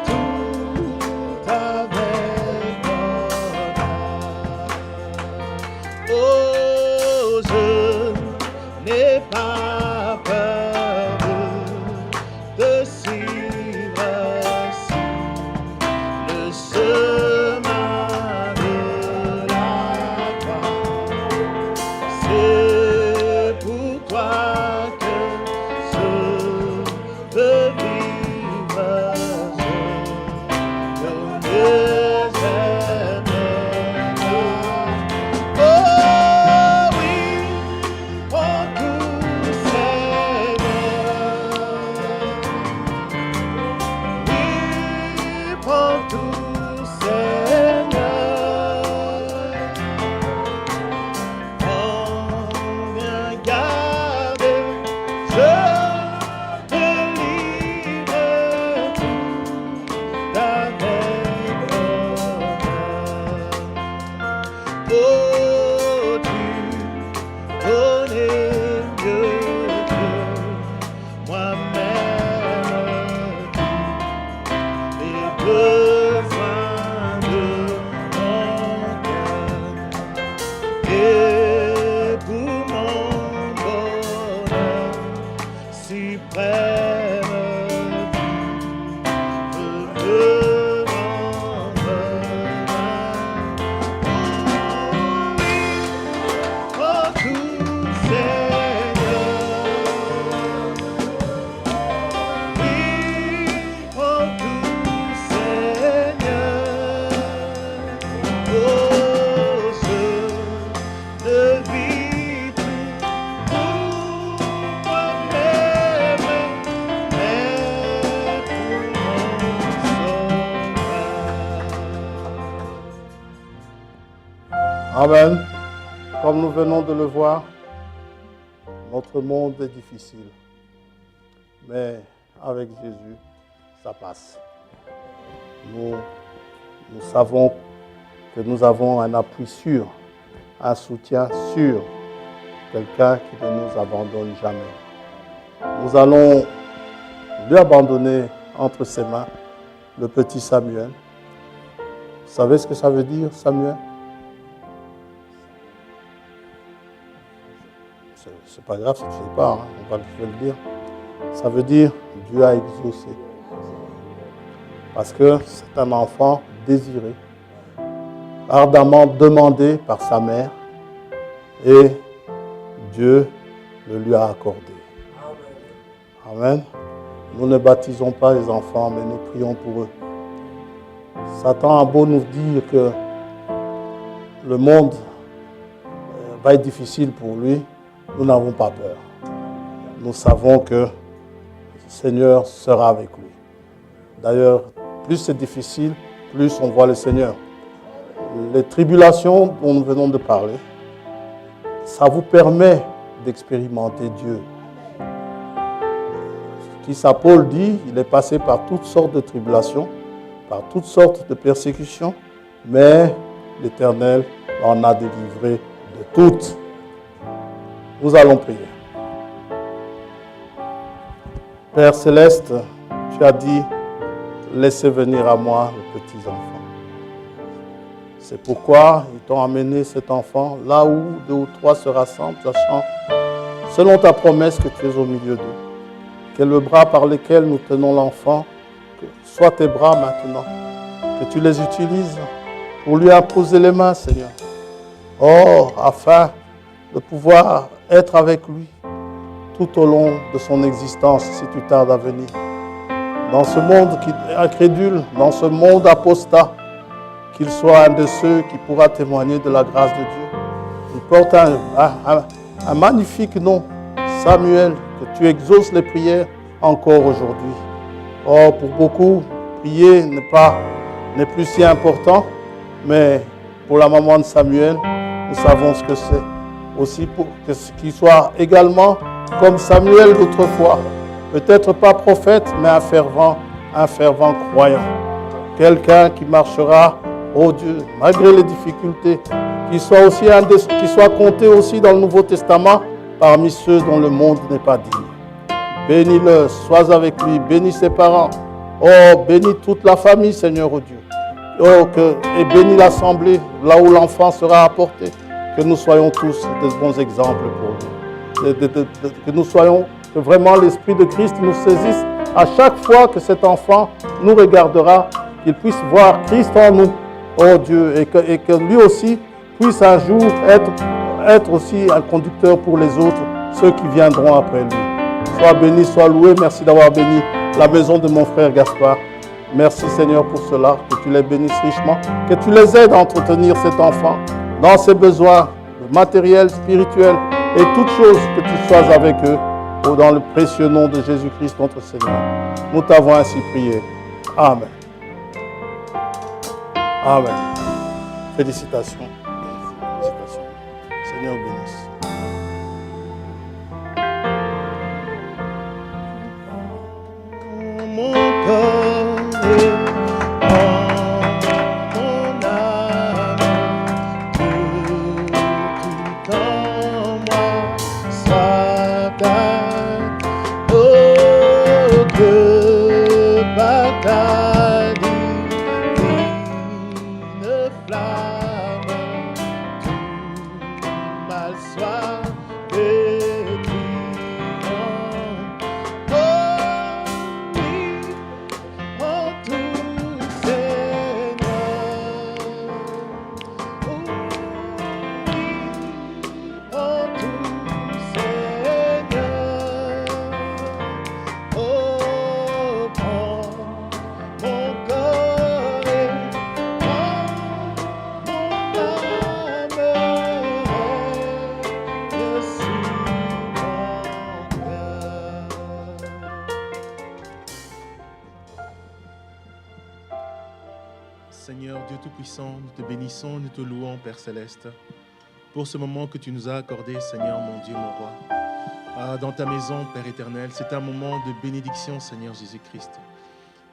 tout avec bonheur. Oh, je n'ai pas peur de suivre le chemin de la croix. C'est pour toi que je veux vivre, je ne j'aimerais pas. Oh oui, prends tout, Seigneur. Oui, prends tout, Seigneur. Prends bien garde, je te livre tout avec bonheur. Oh, tu connais mieux que moi-même tous les besoins de mon cœur. Et pour mon bonheur suprême, je veux rendre oh, tout, Seigneur. Oui, prends tout, Seigneur. Oh, je ne vis plus pour moi-même, mais pour mon Sauveur. Amen. Comme nous venons de le voir, notre monde est difficile. Mais avec Jésus, ça passe. Nous savons que nous avons un appui sûr, un soutien sûr, quelqu'un qui ne nous abandonne jamais. Nous allons lui abandonner entre ses mains le petit Samuel. Vous savez ce que ça veut dire, Samuel? C'est pas grave si tu ne sais pas, je vais le dire. Ça veut dire Dieu a exaucé. Parce que c'est un enfant désiré, ardemment demandé par sa mère, et Dieu le lui a accordé. Amen. Nous ne baptisons pas les enfants, mais nous prions pour eux. Satan a beau nous dire que le monde va être difficile pour lui, nous n'avons pas peur. Nous savons que le Seigneur sera avec lui. D'ailleurs, plus c'est difficile, plus on voit le Seigneur. Les tribulations dont nous venons de parler, ça vous permet d'expérimenter Dieu. Qui ça, Paul dit, il est passé par toutes sortes de tribulations, par toutes sortes de persécutions, mais l'Éternel en a délivré de toutes. Nous allons prier. Père Céleste, tu as dit, laissez venir à moi les petits enfants. C'est pourquoi ils t'ont amené cet enfant là où 2 ou 3 se rassemblent, sachant, selon ta promesse, que tu es au milieu d'eux. Que le bras par lequel nous tenons l'enfant, que soient tes bras maintenant, que tu les utilises pour lui imposer les mains, Seigneur, Oh, afin de pouvoir être avec lui tout au long de son existence, si tu tardes à venir. Dans ce monde incrédule, dans ce monde apostat, qu'il soit un de ceux qui pourra témoigner de la grâce de Dieu. Il porte un magnifique nom, Samuel, que tu exauces les prières encore aujourd'hui. Oh, pour beaucoup, prier n'est plus si important, mais pour la maman de Samuel, nous savons ce que c'est. Aussi pour qu'il soit également comme Samuel d'autrefois, peut-être pas prophète, mais un fervent croyant. Quelqu'un qui marchera, oh Dieu, malgré les difficultés, qui soit compté aussi dans le Nouveau Testament parmi ceux dont le monde n'est pas digne. Bénis-le, sois avec lui, bénis ses parents. Oh, bénis toute la famille, Seigneur oh Dieu. Oh, et bénis l'assemblée, là où l'enfant sera apporté. Que nous soyons tous de bons exemples pour lui. Que vraiment l'Esprit de Christ nous saisisse à chaque fois que cet enfant nous regardera, qu'il puisse voir Christ en nous, oh Dieu, et que lui aussi puisse un jour être aussi un conducteur pour les autres, ceux qui viendront après lui. Sois béni, sois loué. Merci d'avoir béni la maison de mon frère Gaspard. Merci Seigneur pour cela, que tu les bénisses richement, que tu les aides à entretenir cet enfant dans ses besoins matériels, spirituels et toutes choses, que tu sois avec eux, dans le précieux nom de Jésus-Christ notre Seigneur. Nous t'avons ainsi prié. Amen. Amen. Félicitations. Félicitations. Seigneur bénisse. Mon corps et mon âme, tout en moi s'abatte. Oh, que bataille, une flamme, tout mal soit détruit. Seigneur Dieu Tout-Puissant, nous te bénissons, nous te louons, Père Céleste, pour ce moment que tu nous as accordé, Seigneur mon Dieu, mon Roi. Dans ta maison, Père éternel, c'est un moment de bénédiction, Seigneur Jésus-Christ.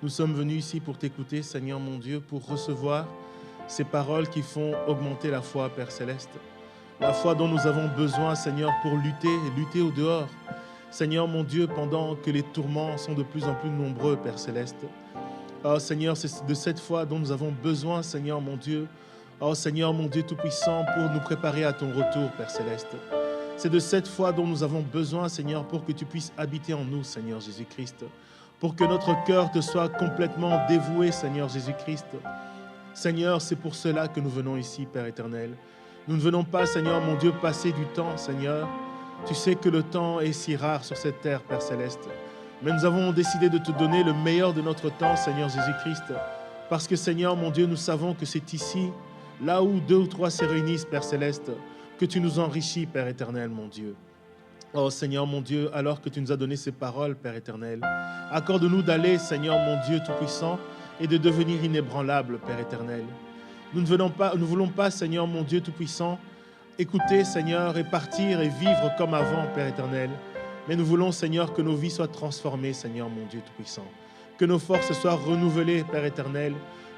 Nous sommes venus ici pour t'écouter, Seigneur mon Dieu, pour recevoir ces paroles qui font augmenter la foi, Père Céleste. La foi dont nous avons besoin, Seigneur, pour lutter au dehors. Seigneur mon Dieu, pendant que les tourments sont de plus en plus nombreux, Père Céleste. Oh Seigneur, c'est de cette foi dont nous avons besoin, Seigneur mon Dieu. Oh Seigneur mon Dieu Tout-Puissant, pour nous préparer à ton retour, Père Céleste. C'est de cette foi dont nous avons besoin, Seigneur, pour que tu puisses habiter en nous, Seigneur Jésus-Christ. Pour que notre cœur te soit complètement dévoué, Seigneur Jésus-Christ. Seigneur, c'est pour cela que nous venons ici, Père éternel. Nous ne venons pas, Seigneur mon Dieu, passer du temps, Seigneur. Tu sais que le temps est si rare sur cette terre, Père Céleste. Mais nous avons décidé de te donner le meilleur de notre temps, Seigneur Jésus-Christ. Parce que, Seigneur mon Dieu, nous savons que c'est ici, là où 2 ou 3 se réunissent, Père Céleste, que tu nous enrichis, Père éternel, mon Dieu. Oh Seigneur mon Dieu, alors que tu nous as donné ces paroles, Père éternel, accorde-nous d'aller, Seigneur mon Dieu Tout-Puissant, et de devenir inébranlable, Père éternel. Nous ne voulons pas, Seigneur mon Dieu Tout-Puissant, écouter, Seigneur, et partir et vivre comme avant, Père éternel. Mais nous voulons, Seigneur, que nos vies soient transformées, Seigneur mon Dieu Tout-Puissant. Que nos forces soient renouvelées, Père éternel.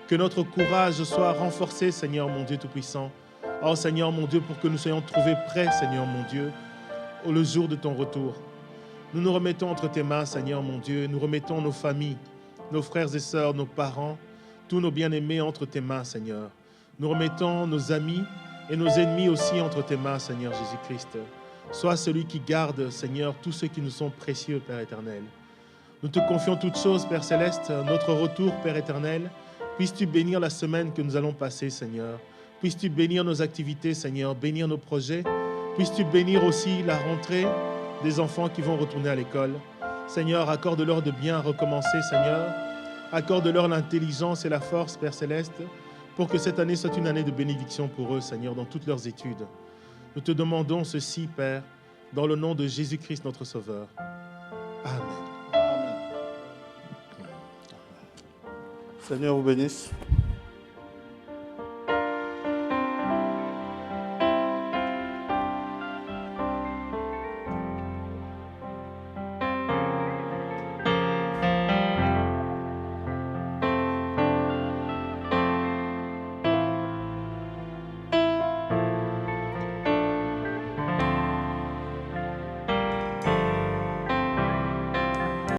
Que notre courage soit renforcé, Seigneur mon Dieu Tout-Puissant. Oh Seigneur mon Dieu, pour que nous soyons trouvés prêts, Seigneur mon Dieu, le jour de ton retour. Nous nous remettons entre tes mains, Seigneur mon Dieu. Nous remettons nos familles, nos frères et sœurs, nos parents, tous nos bien-aimés entre tes mains, Seigneur. Nous remettons nos amis et nos ennemis aussi entre tes mains, Seigneur Jésus-Christ. Sois celui qui garde, Seigneur, tous ceux qui nous sont précieux, Père éternel. Nous te confions toutes choses, Père Céleste, notre retour, Père éternel. Puisses-tu bénir la semaine que nous allons passer, Seigneur. Puisses-tu bénir nos activités, Seigneur, bénir nos projets. Puisses-tu bénir aussi la rentrée des enfants qui vont retourner à l'école. Seigneur, accorde-leur de bien recommencer, Seigneur. Accorde-leur l'intelligence et la force, Père Céleste, pour que cette année soit une année de bénédiction pour eux, Seigneur, dans toutes leurs études. Nous te demandons ceci, Père, dans le nom de Jésus-Christ, notre Sauveur. Amen. Seigneur vous bénisse.